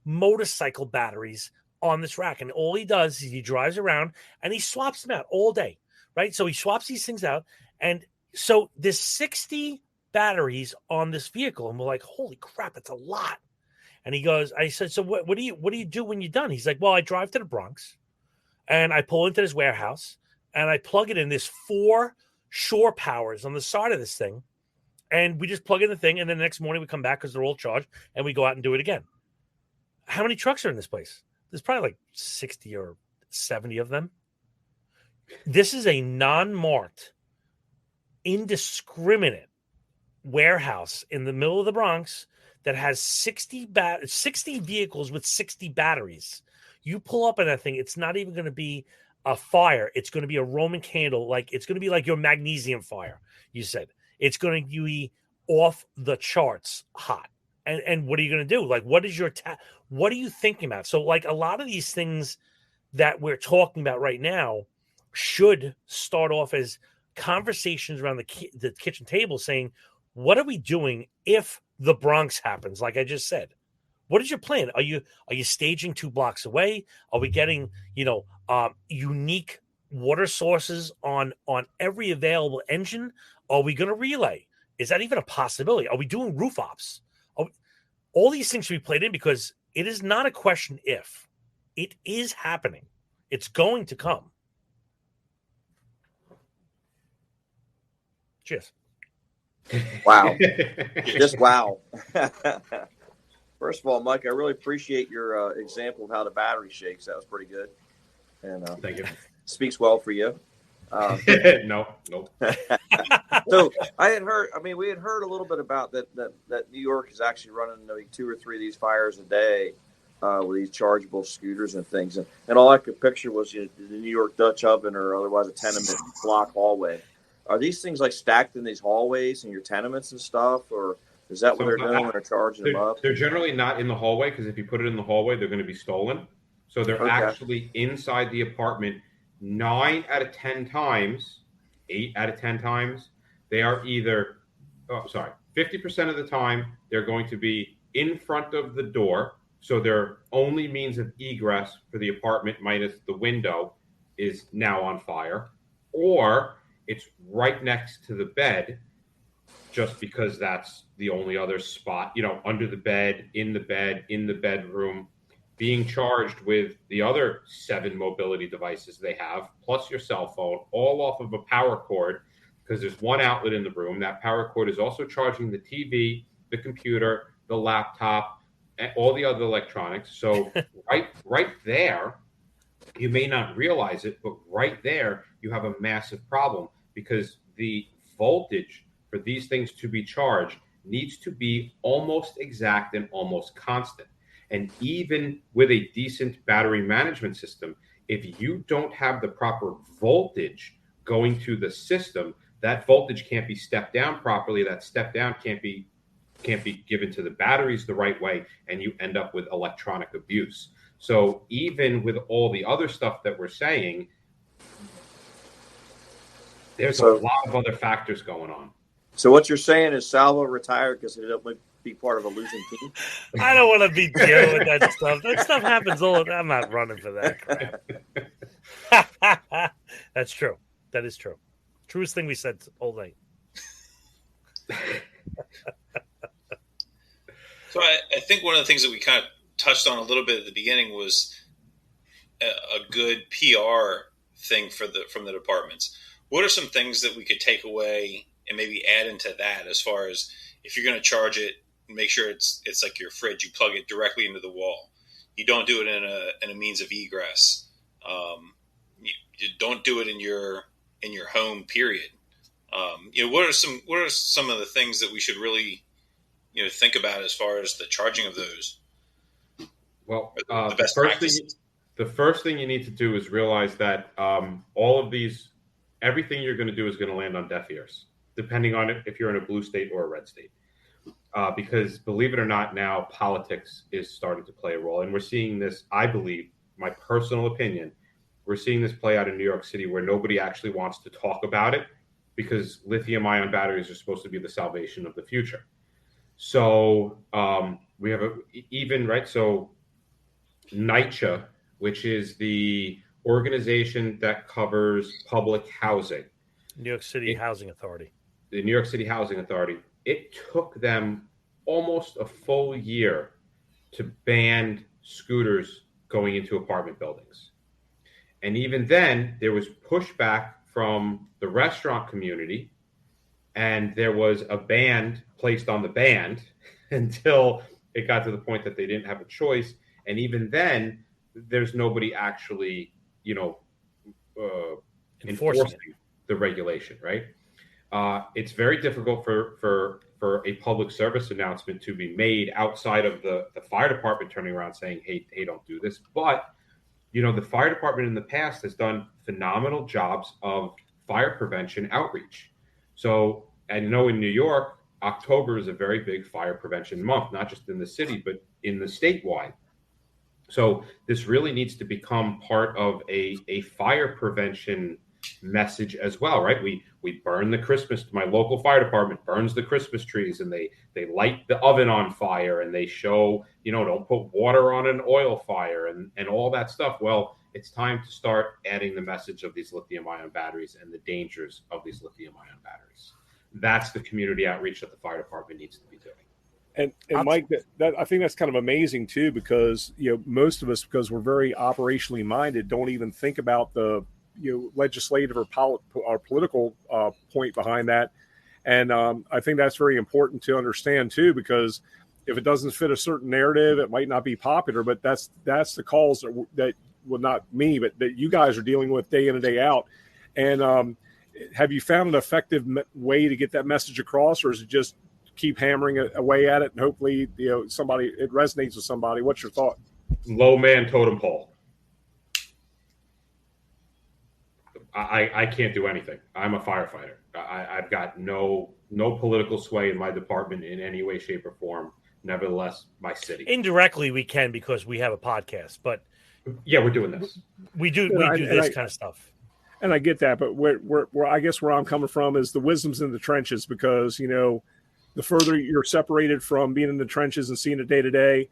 motorcycle batteries on this rack, and all he does is he drives around and he swaps them out all day, right? So he swaps these things out, and so there's 60 batteries on this vehicle, and we're like, holy crap, it's a lot. And I said, so what do you do when you're done? He's like, well, I drive to the Bronx and I pull into this warehouse and I plug it in. There's 4 shore powers on the side of this thing, and we just plug in the thing, and then the next morning we come back because they're all charged and we go out and do it again. How many trucks are in this place? There's probably like 60 or 70 of them. This is a non-marked, indiscriminate warehouse in the middle of the Bronx that has 60 vehicles with 60 batteries. You pull up on that thing, it's not even going to be a fire. It's going to be a Roman candle. Like, it's going to be like your magnesium fire, you said. It's going to be off the charts hot. And what are you going to do? Like, what is your what are you thinking about? So, like, a lot of these things that we're talking about right now should start off as conversations around the kitchen table saying, what are we doing if the Bronx happens? Like I just said, what is your plan? Are you staging 2 blocks away? Are we getting, unique water sources on every available engine? Are we going to relay? Is that even a possibility? Are we doing roof ops? All these things should be played in because it is not a question if. It is happening. It's going to come. Cheers. Wow. Just wow. First of all, Mike, I really appreciate your example of how the battery shakes. That was pretty good. And thank you. Speaks well for you. No. So we had heard a little bit about that New York is actually running maybe 2 or 3 of these fires a day with these chargeable scooters and things. And all I could picture was the New York Dutch oven or otherwise a tenement block hallway. are these things like stacked in these hallways in your tenements and stuff, or is that what they're doing when they're charging them up? They're generally not in the hallway, because if you put it in the hallway, they're going to be stolen. So they're actually inside the apartment 9 out of 10 times, 8 out of 10 times. They are either, 50% of the time, they're going to be in front of the door. So their only means of egress for the apartment, minus the window, is now on fire. Or it's right next to the bed, just because that's the only other spot, under the bed, in the bedroom, being charged with the other 7 mobility devices they have, plus your cell phone, all off of a power cord, because there's one outlet in the room. That power cord is also charging the TV, the computer, the laptop, and all the other electronics. So right there, you may not realize it, but right there, you have a massive problem, because the voltage for these things to be charged needs to be almost exact and almost constant. And even with a decent battery management system, if you don't have the proper voltage going to the system, that voltage can't be stepped down properly. That step down can't be given to the batteries the right way, and you end up with electronic abuse. So even with all the other stuff that we're saying, there's a lot of other factors going on. So what you're saying is Salvo retired because he'll be part of a losing team? I don't want to be dealing with that stuff. That stuff happens all the time. I'm not running for that crap. That's true. That is true. Truest thing we said all night. So I think one of the things that we kind of touched on a little bit at the beginning was a good PR thing from the departments. What are some things that we could take away and maybe add into that, as far as if you're going to charge it, make sure it's like your fridge, you plug it directly into the wall. You don't do it in a means of egress. You don't do it in your home, period. What are some of the things that we should really think about as far as the charging of those? Well, the first thing you need to do is realize that all of these, everything you're going to do is going to land on deaf ears, depending on if you're in a blue state or a red state. Because believe it or not, now politics is starting to play a role. And we're seeing this, I believe, my personal opinion, we're seeing this play out in New York City, where nobody actually wants to talk about it, because lithium-ion batteries are supposed to be the salvation of the future. So we have so NYCHA, which is the organization that covers public housing. New York City Housing Authority. The New York City Housing Authority. It took them almost a full year to ban scooters going into apartment buildings. And even then, there was pushback from the restaurant community, and there was a ban placed on the ban until it got to the point that they didn't have a choice. And even then, there's nobody actually, enforcing the regulation, right? It's very difficult for a public service announcement to be made outside of the fire department turning around saying, hey, don't do this. But, the fire department in the past has done phenomenal jobs of fire prevention outreach. So, in New York, October is a very big fire prevention month, not just in the city, but in the statewide. So this really needs to become part of a fire prevention message as well, right? We burn the Christmas, my local fire department burns the Christmas trees, and they light the oven on fire, and they show, don't put water on an oil fire and all that stuff. Well, it's time to start adding the message of these lithium-ion batteries and the dangers of these lithium-ion batteries. That's the community outreach that the fire department needs to be doing. And Mike, that I think that's kind of amazing too, because most of us, because we're very operationally minded, don't even think about the legislative or political point behind that. And I think that's very important to understand too, because if it doesn't fit a certain narrative, it might not be popular. But that's the calls that well, not me, but that you guys are dealing with day in and day out. And have you found an effective way to get that message across, or is it just keep hammering away at it and hopefully it resonates with somebody? What's your thought? Low man totem pole. I can't do anything. I'm a firefighter. I've got no political sway in my department in any way, shape, or form. Nevertheless, my city. Indirectly, we can because we have a podcast, but yeah, we're doing this. We do this kind of stuff. And I get that, but where I guess where I'm coming from is the wisdom's in the trenches, because the further you're separated from being in the trenches and seeing it day to day,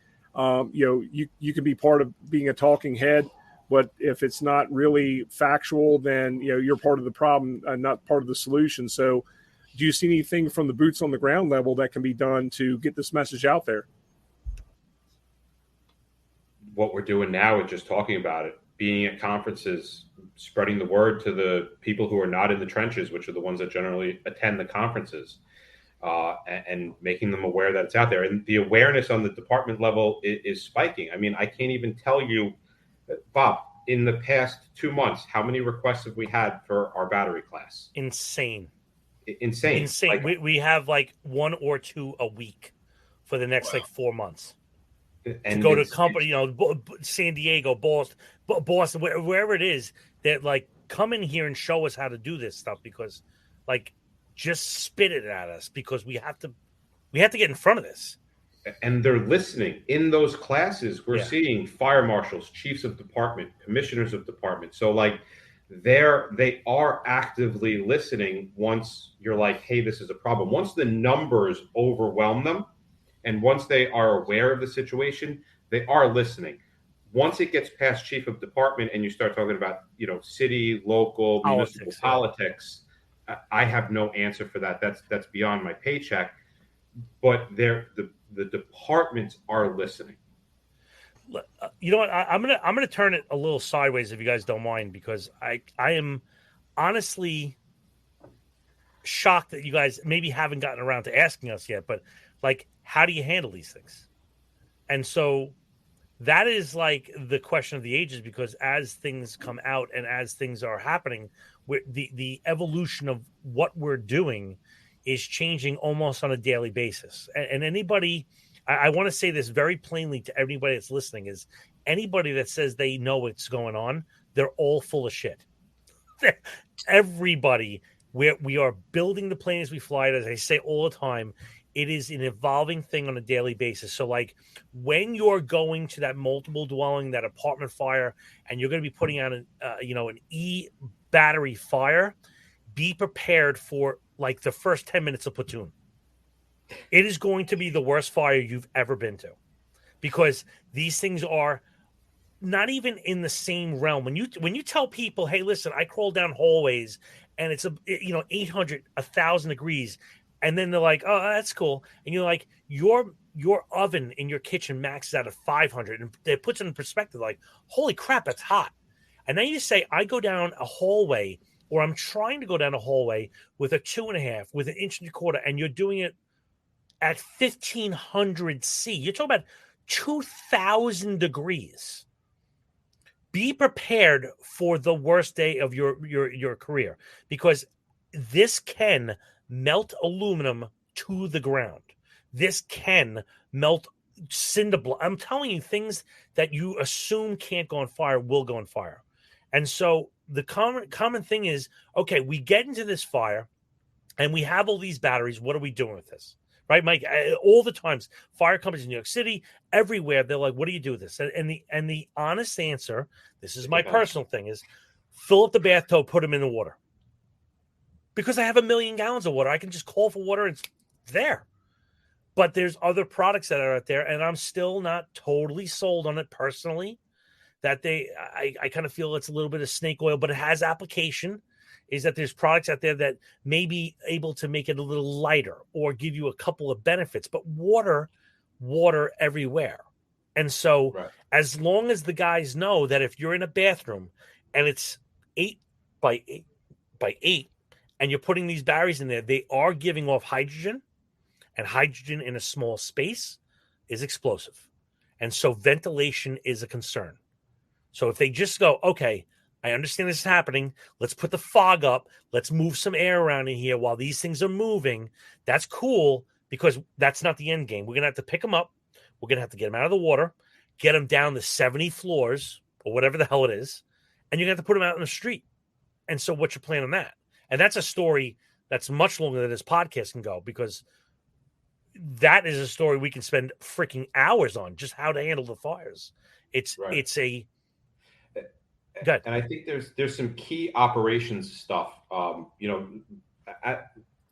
you can be part of being a talking head, but if it's not really factual, then you're part of the problem and not part of the solution. So, do you see anything from the boots on the ground level that can be done to get this message out there? What we're doing now is just talking about it, being at conferences, spreading the word to the people who are not in the trenches, which are the ones that generally attend the conferences, and making them aware that it's out there. And the awareness on the department level is spiking. I mean, I can't even tell you, Bob, in the past 2 months, how many requests have we had for our battery class? Insane. Like, we have like 1 or 2 a week for the next 4 months. And to go to company, San Diego, Boston, wherever it is, that like come in here and show us how to do this stuff, because just spit it at us, because we have to get in front of this. And they're listening in those classes. We're seeing fire marshals, chiefs of department, commissioners of department. So they are actively listening once you're like, hey, this is a problem. Once the numbers overwhelm them, and once they are aware of the situation, they are listening. Once it gets past chief of department and you start talking about, city, local, municipal politics, I have no answer for that. That's beyond my paycheck. But the departments are listening. You know what? I'm gonna turn it a little sideways, if you guys don't mind, because I am honestly shocked that you guys maybe haven't gotten around to asking us yet. But how do you handle these things? And so that is the question of the ages, because as things come out and as things are happening, the evolution of what we're doing is changing almost on a daily basis. And anybody, I want to say this very plainly to everybody that's listening, is anybody that says they know what's going on, they're all full of shit. Everybody, we are building the plane as we fly it. As I say all the time, it is an evolving thing on a daily basis. So when you're going to that multiple dwelling, that apartment fire, and you're going to be putting out an battery fire, be prepared for the first 10 minutes of platoon. It is going to be the worst fire you've ever been to, because these things are not even in the same realm. When you tell people, hey, listen, I crawl down hallways and it's 800, 1,000 degrees, and then they're like, oh, that's cool, and you're like, your oven in your kitchen maxes out at 500, and it puts it in perspective, holy crap, that's hot. And then you say, I go down a hallway, or I'm trying to go down a hallway with a 2.5, with 1.25 inches, and you're doing it at 1,500 C. You're talking about 2,000 degrees. Be prepared for the worst day of your career, because this can melt aluminum to the ground. This can melt cinder block. I'm telling you, things that you assume can't go on fire will go on fire. And so the common thing is, okay, we get into this fire and we have all these batteries. What are we doing with this? Right, Mike? All the times, fire companies in New York City, everywhere, they're like, what do you do with this? And the honest answer, this is my personal thing, is fill up the bathtub, put them in the water. Because I have 1 million gallons of water. I can just call for water and it's there. But there's other products that are out there, and I'm still not totally sold on it personally. That I kind of feel it's a little bit of snake oil, but it has application. Is that there's products out there that may be able to make it a little lighter or give you a couple of benefits, but water everywhere. And so as long as the guys know that if you're in a bathroom and it's 8 by 8 and you're putting these batteries in there, they are giving off hydrogen, and hydrogen in a small space is explosive. And so ventilation is a concern. So if they just go, okay, I understand this is happening, let's put the fog up, let's move some air around in here while these things are moving, that's cool, because that's not the end game. We're going to have to pick them up. We're going to have to get them out of the water, get them down to 70 floors or whatever the hell it is, and you're going to have to put them out in the street. And so what's your plan on that? And that's a story that's much longer than this podcast can go, because that is a story we can spend freaking hours on, just how to handle the fires. It's a good. And I think there's some key operations stuff.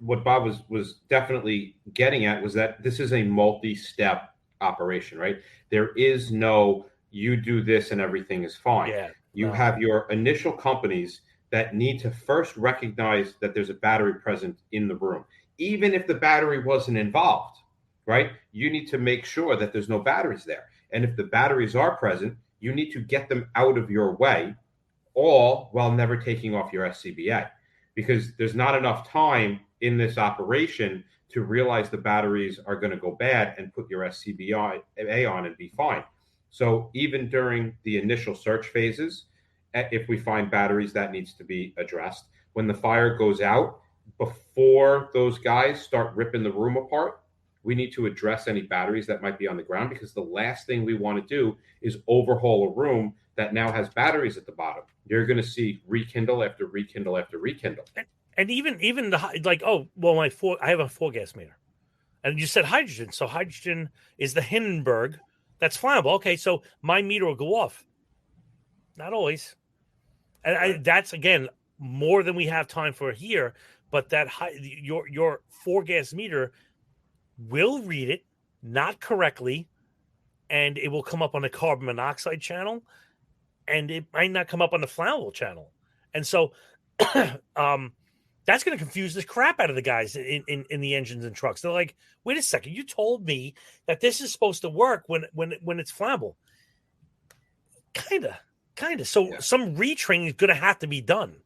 What Bob was definitely getting at was that this is a multi-step operation, right? There is no you do this and everything is fine. Yeah, you have your initial companies that need to first recognize that there's a battery present in the room. Even if the battery wasn't involved, right? You need to make sure that there's no batteries there. And if the batteries are present, you need to get them out of your way, all while never taking off your SCBA, because there's not enough time in this operation to realize the batteries are going to go bad and put your SCBA on and be fine. So even during the initial search phases, if we find batteries, that needs to be addressed. When the fire goes out, before those guys start ripping the room apart, we need to address any batteries that might be on the ground, because the last thing we want to do is overhaul a room that now has batteries at the bottom. You're going to see rekindle after rekindle after rekindle. And even I have a 4-gas meter, and you said hydrogen. So hydrogen is the Hindenburg that's flammable. Okay, so my meter will go off. Not always. And that's, again, more than we have time for here. But that your 4-gas meter will read it, not correctly, and it will come up on the carbon monoxide channel, and it might not come up on the flammable channel. And so that's going to confuse the crap out of the guys in the engines and trucks. They're like, wait a second, you told me that this is supposed to work when it's flammable. Kind of. So some retraining is going to have to be done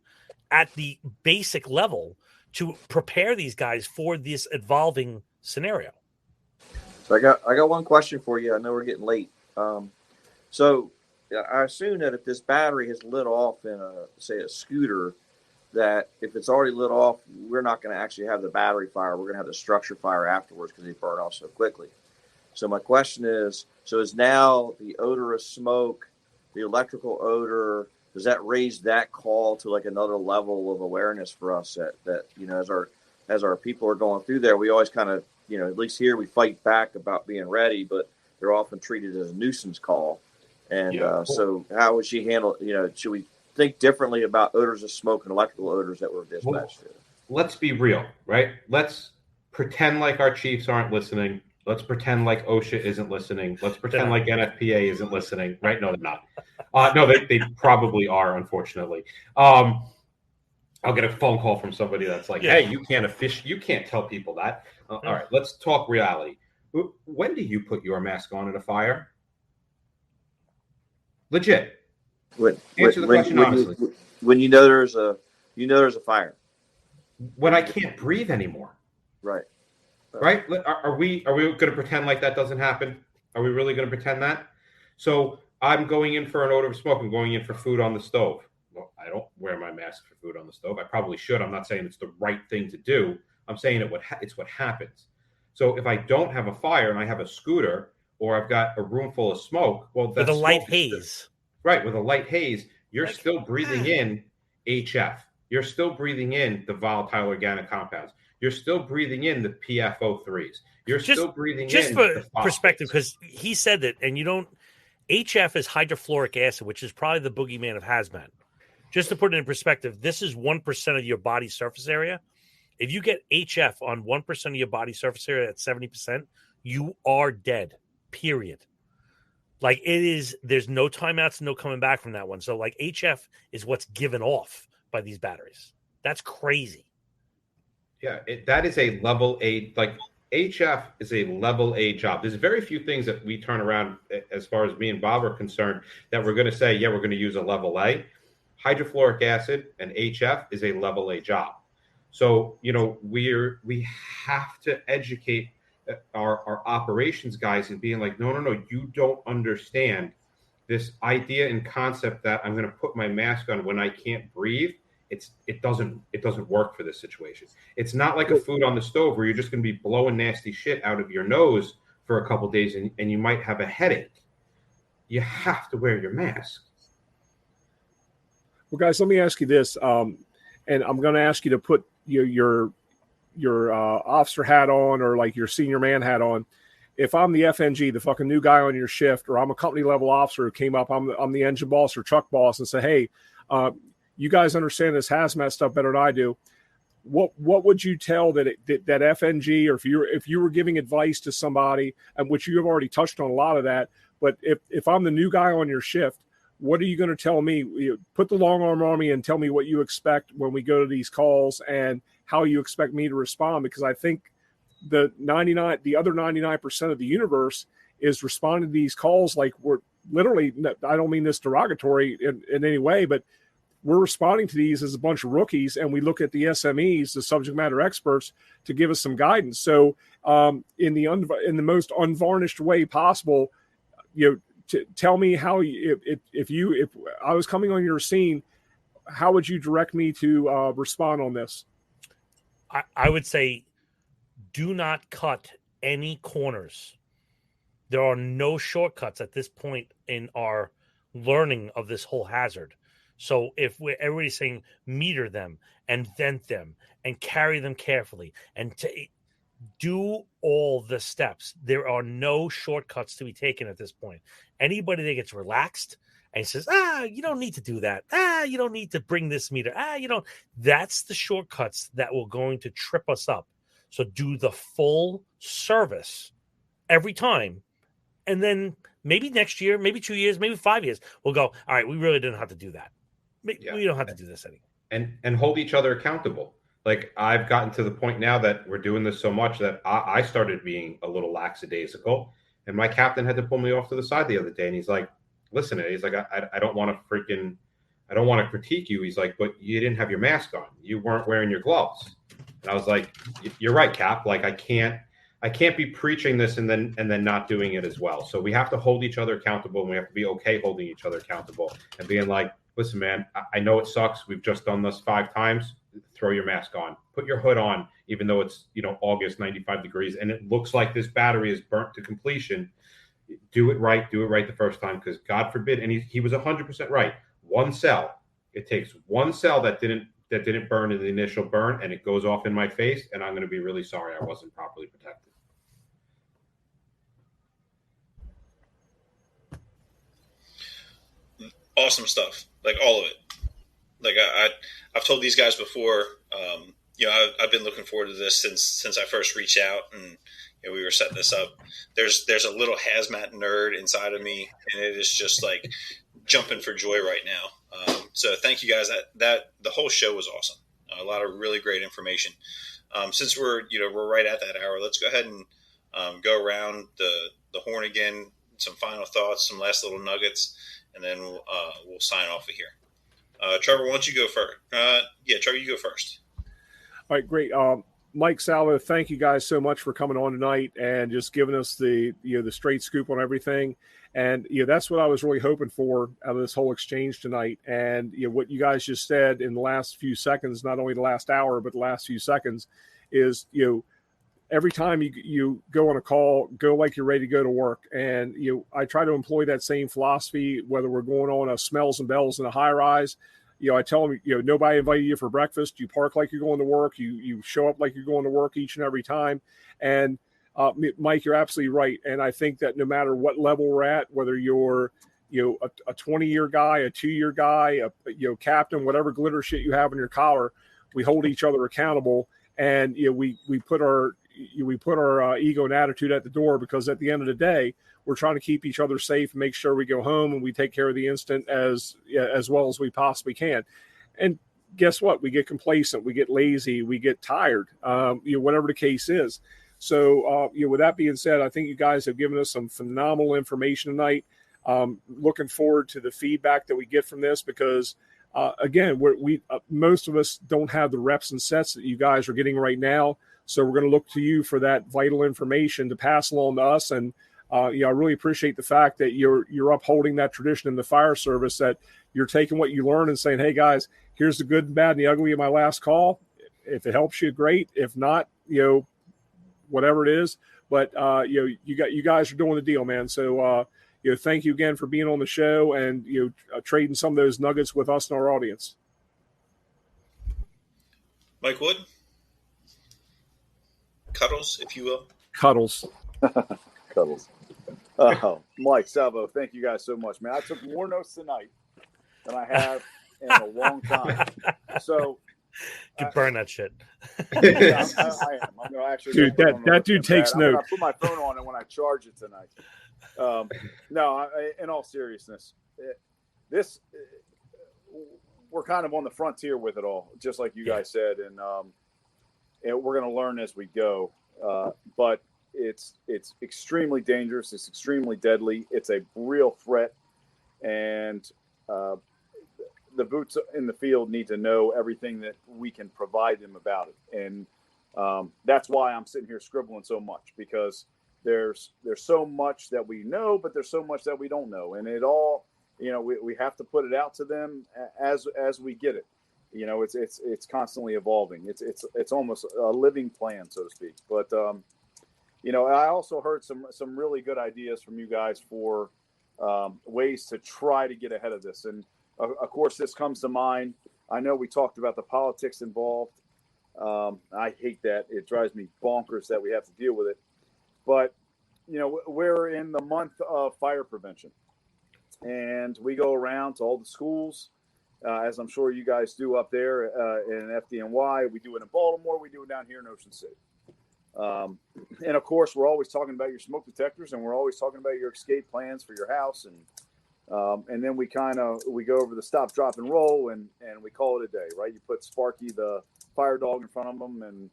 at the basic level to prepare these guys for this evolving scenario. So I got one question for you. I know we're getting late. So I assume that if this battery is lit off in a scooter, that if it's already lit off, we're not going to actually have the battery fire. We're going to have the structure fire afterwards because they burn off so quickly. So my question is, is now the odorous smoke, the electrical odor, does that raise that call to like another level of awareness for us that as our people are going through there, we always kind of, at least here we fight back about being ready, but they're often treated as a nuisance call. And so how would she handle, should we think differently about odors of smoke and electrical odors that were dispatched? Let's be real, right? Let's pretend like our chiefs aren't listening. Let's pretend like OSHA isn't listening. Let's pretend like NFPA isn't listening, right? No, they're not. No, they probably are, unfortunately. I'll get a phone call from somebody that's like, hey, you can't tell people that. All right, let's talk reality. When do you put your mask on at a fire? Legit. Answer the question honestly. When you know there's a fire. When I can't breathe anymore. Right. Right? Are we going to pretend like that doesn't happen? Are we really going to pretend that? So I'm going in for an odor of smoke. I'm going in for food on the stove. Well, I don't wear my mask for food on the stove. I probably should. I'm not saying it's the right thing to do. I'm saying it's what happens. So if I don't have a fire and I have a scooter, or I've got a room full of smoke, well, that's with a light haze. Right, with a light haze, you're still breathing in HF. You're still breathing in the volatile organic compounds. You're still breathing in the PFO3s. You're still breathing in just for perspective, because he said that, and HF is hydrofluoric acid, which is probably the boogeyman of hazmat. Just to put it in perspective, this is 1% of your body surface area. If you get HF on 1% of your body surface area, that's 70%, you are dead, period. Like it is, there's no timeouts, no coming back from that one. So like HF is what's given off by these batteries. That's crazy. Yeah, that is a level A, like HF is a level A job. There's very few things that we turn around as far as me and Bob are concerned that we're going to say, we're going to use a level A. Hydrofluoric acid and HF is a level A job. So, we have to educate our operations guys and being like, no, you don't understand this idea and concept that I'm going to put my mask on when I can't breathe. It doesn't work for this situation. It's not like a food on the stove where you're just going to be blowing nasty shit out of your nose for a couple of days and you might have a headache. You have to wear your mask. Well, guys, let me ask you this, and I'm going to ask you to put your officer hat on, or like your senior man hat on. If I'm the FNG, the fucking new guy on your shift, or I'm a company level officer who came up, I'm the engine boss or truck boss, and say, hey, you guys understand this hazmat stuff better than I do. What would you tell that FNG, or if you were giving advice to somebody, and which you have already touched on a lot of that, but if I'm the new guy on your shift, what are you going to tell me? Put the long arm on me and tell me what you expect when we go to these calls and how you expect me to respond, because I think the other 99% of the universe is responding to these calls like we're literally, I don't mean this derogatory in any way, but we're responding to these as a bunch of rookies, and we look at the SMEs, the subject matter experts, to give us some guidance. So in the most unvarnished way possible, tell me how if I was coming on your scene, how would you direct me to respond on this? I would say, do not cut any corners. There are no shortcuts at this point in our learning of this whole hazard. So if everybody's saying meter them and vent them and carry them carefully and do all the steps, there are no shortcuts to be taken at this point. Anybody that gets relaxed and says, you don't need to do that. You don't need to bring this meter. That's the shortcuts that will going to trip us up. So do the full service every time. And then maybe next year, maybe 2 years, maybe 5 years, we'll go, all right, we really didn't have to do that. We don't have to do this anymore. And hold each other accountable. Like, I've gotten to the point now that we're doing this so much that I started being a little lackadaisical. And my captain had to pull me off to the side the other day. And he's like, listen, he's like, I don't want to critique you. He's like, but you didn't have your mask on. You weren't wearing your gloves. And I was like, you're right, Cap. Like, I can't be preaching this and then not doing it as well. So we have to hold each other accountable, and we have to be okay holding each other accountable and being like, listen, man, I know it sucks. We've just done this 5 times. Throw your mask on, put your hood on, even though it's, August, 95 degrees, and it looks like this battery is burnt to completion. Do it right the first time, because God forbid, and he was 100% right. One cell, it takes one cell that didn't burn in the initial burn, and it goes off in my face, and I'm going to be really sorry I wasn't properly protected. Awesome stuff, like all of it. Like I've told these guys before, I've been looking forward to this since I first reached out, and we were setting this up. There's a little hazmat nerd inside of me, and it is just like jumping for joy right now. So thank you guys. That the whole show was awesome. A lot of really great information. Since we're right at that hour, let's go ahead and go around the horn again. Some final thoughts, some last little nuggets, and then we'll sign off of here. Trevor, why don't you go first? Trevor, you go first. All right, great. Mike, Salvo, thank you guys so much for coming on tonight and just giving us the straight scoop on everything. And that's what I was really hoping for out of this whole exchange tonight. And what you guys just said in the last few seconds, not only the last hour but the last few seconds, is every time you go on a call, go like you're ready to go to work. And I try to employ that same philosophy, whether we're going on a smells and bells in a high rise. I tell them, nobody invited you for breakfast. You park like you're going to work. You show up like you're going to work each and every time. And Mike, you're absolutely right. And I think that no matter what level we're at, whether you're a 20-year guy, a 2-year guy, a captain, whatever glitter shit you have on your collar, we hold each other accountable. And we put our ego and attitude at the door, because at the end of the day, we're trying to keep each other safe and make sure we go home and we take care of the incident as well as we possibly can. And guess what? We get complacent, we get lazy, we get tired, whatever the case is. So, with that being said, I think you guys have given us some phenomenal information tonight. Looking forward to the feedback that we get from this, because again, most of us don't have the reps and sets that you guys are getting right now. So we're going to look to you for that vital information to pass along to us. And I really appreciate the fact that you're upholding that tradition in the fire service, that you're taking what you learn and saying, hey guys, here's the good and bad and the ugly of my last call. If it helps you, great. If not, whatever it is. But you guys are doing the deal, man. So thank you again for being on the show and trading some of those nuggets with us and our audience. Mike Wood, Cuddles, if you will. Cuddles. Cuddles. Mike, Salvo, thank you guys so much, man. I took more notes tonight than I have in a long time. So you can burn that shit. I am. I'm gonna actually. Dude, that dude takes notes. I put my phone on it when I charge it tonight. In all seriousness, we're kind of on the frontier with it all, just like you guys said, and we're going to learn as we go. But it's extremely dangerous. It's extremely deadly. It's a real threat, and the boots in the field need to know everything that we can provide them about it. And that's why I'm sitting here scribbling so much, because there's so much that we know, but there's so much that we don't know. And it all, we have to put it out to them as we get it. It's constantly evolving. It's almost a living plan, so to speak. But, I also heard some really good ideas from you guys for ways to try to get ahead of this. And of course, this comes to mind. I know we talked about the politics involved. I hate that. It drives me bonkers that we have to deal with it. But, we're in the month of fire prevention, and we go around to all the schools, as I'm sure you guys do up there in FDNY. We do it in Baltimore. We do it down here in Ocean City. And, of course, we're always talking about your smoke detectors, and we're always talking about your escape plans for your house. And then we go over the stop, drop, and roll, and we call it a day, right? You put Sparky, the fire dog, in front of them and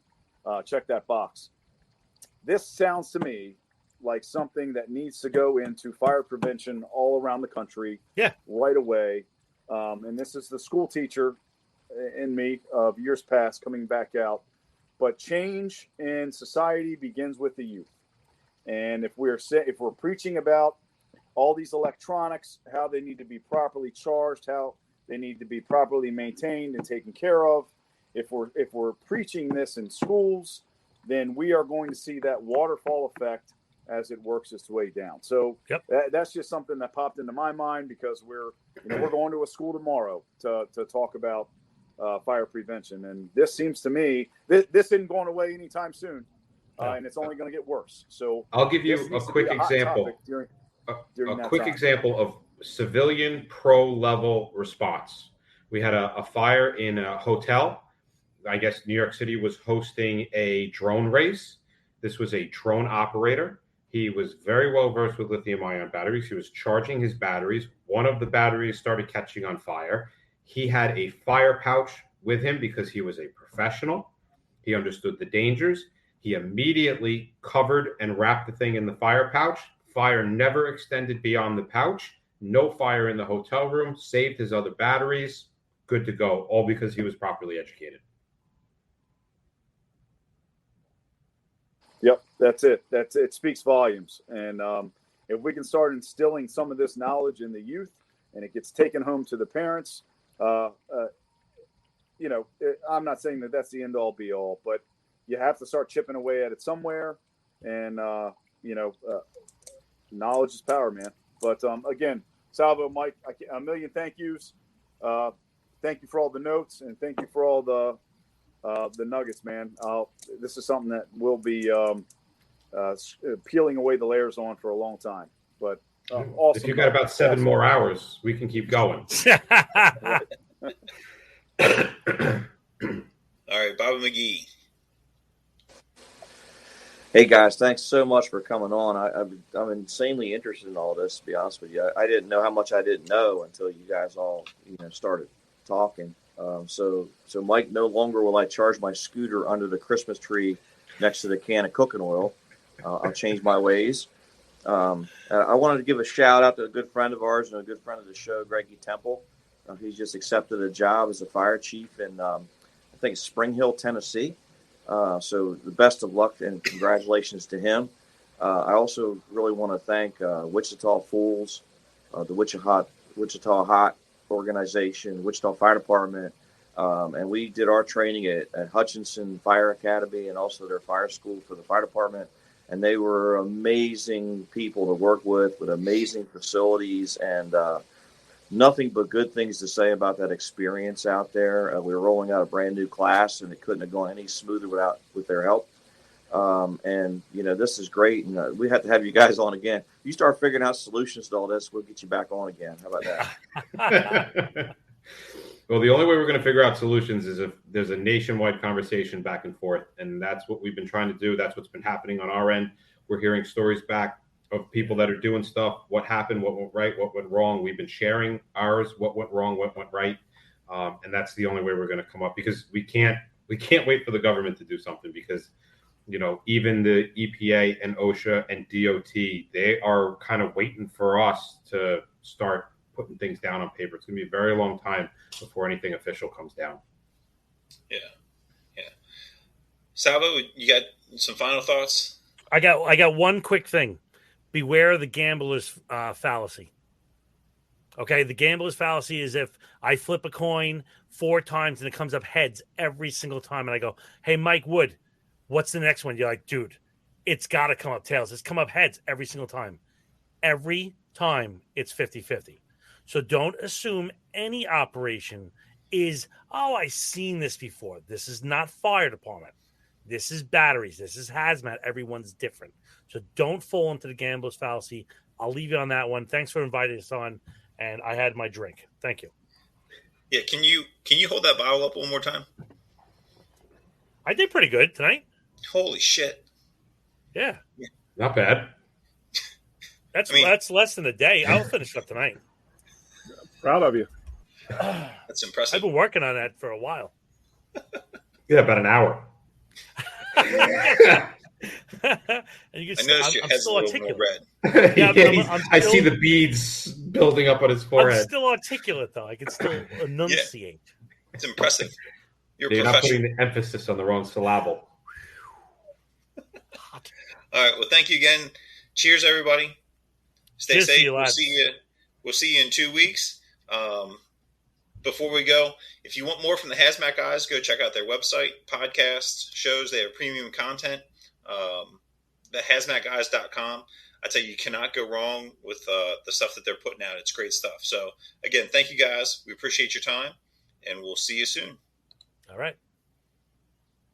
check that box. This sounds to me like something that needs to go into fire prevention all around the country right away. And this is the school teacher in me of years past coming back out. But change in society begins with the youth. And if we're preaching about all these electronics, how they need to be properly charged, how they need to be properly maintained and taken care of, if we're preaching this in schools, then we are going to see that waterfall effect as it works its way down. So that's just something that popped into my mind, because we're going to a school tomorrow to talk about fire prevention. And this seems to me, this isn't going away anytime soon, and it's only going to get worse. So I'll give you a quick example. A quick example of civilian pro level response. We had a fire in a hotel. I guess New York City was hosting a drone race. This was a drone operator. He was very well versed with lithium-ion batteries. He was charging his batteries. One of the batteries started catching on fire. He had a fire pouch with him because he was a professional. He understood the dangers. He immediately covered and wrapped the thing in the fire pouch. Fire never extended beyond the pouch. No fire in the hotel room. Saved his other batteries. Good to go. All because he was properly educated. Yep, that's it. It speaks volumes. And if we can start instilling some of this knowledge in the youth, and it gets taken home to the parents, I'm not saying that that's the end all be all, but you have to start chipping away at it somewhere. And knowledge is power, man. But again, Salvo, Mike, a million thank yous. Thank you for all the notes, and thank you for all the nuggets, man. This is something that we'll be peeling away the layers on for a long time. But awesome. If you've got about 7 more hours, we can keep going. All right, Bobby McGee. Hey guys, thanks so much for coming on. I'm insanely interested in all this, to be honest with you. I didn't know how much I didn't know until you guys all started talking. So Mike, no longer will I charge my scooter under the Christmas tree next to the can of cooking oil. I'll change my ways. I wanted to give a shout out to a good friend of ours and a good friend of the show, Greggy Temple. He's just accepted a job as a fire chief in, I think it's Spring Hill, Tennessee. So the best of luck and congratulations to him. I also really want to thank Wichita Fools, the Wichita Hot organization, Wichita Fire Department, and we did our training at Hutchinson Fire Academy and also their fire school for the fire department. and they were amazing people to work with amazing facilities, and nothing but good things to say about that experience out there. We were rolling out a brand new class, and it couldn't have gone any smoother with their help. And this is great, and we have to have you guys on again. You start figuring out solutions to all this, we'll get you back on again. How about that? Well, the only way we're going to figure out solutions is if there's a nationwide conversation back and forth, and that's what we've been trying to do. That's what's been happening on our end. We're hearing stories back of people that are doing stuff, what happened, what went right, what went wrong. We've been sharing ours, what went wrong, what went right, and that's the only way we're going to come up, because we can't wait for the government to do something, because even the EPA and OSHA and DOT, they are kind of waiting for us to start putting things down on paper. It's going to be a very long time before anything official comes down. Yeah. Salvo, you got some final thoughts? I got one quick thing. Beware the gambler's fallacy. Okay, the gambler's fallacy is if I flip a coin 4 times and it comes up heads every single time, and I go, "Hey, Mike Wood, what's the next one?" You're like, "Dude, it's got to come up tails. It's come up heads every single time." Every time it's 50-50. So don't assume any operation is, I've seen this before. This is not fire department. This is batteries. This is hazmat. Everyone's different. So don't fall into the gambler's fallacy. I'll leave you on that one. Thanks for inviting us on, and I had my drink. Thank you. Yeah, can you hold that bottle up one more time? I did pretty good tonight. Holy shit. Yeah. Not bad. That's less than a day. I'll finish up tonight. Proud of you. That's impressive. I've been working on that for a while. Yeah, about an hour. And you can I noticed your head's a little more red. Yeah, I see the beads building up on his forehead. I'm still articulate, though. I can still enunciate. Yeah. It's impressive. You're not putting the emphasis on the wrong syllable. All right. Well, thank you again. Cheers, everybody. Stay safe. We'll see you in 2 weeks. Before we go, if you want more from the HazMat Guys, go check out their website, podcasts, shows. They have premium content. The HazmatGuys.com. I tell you cannot go wrong with the stuff that they're putting out. It's great stuff. So, again, thank you guys. We appreciate your time, and we'll see you soon. All right.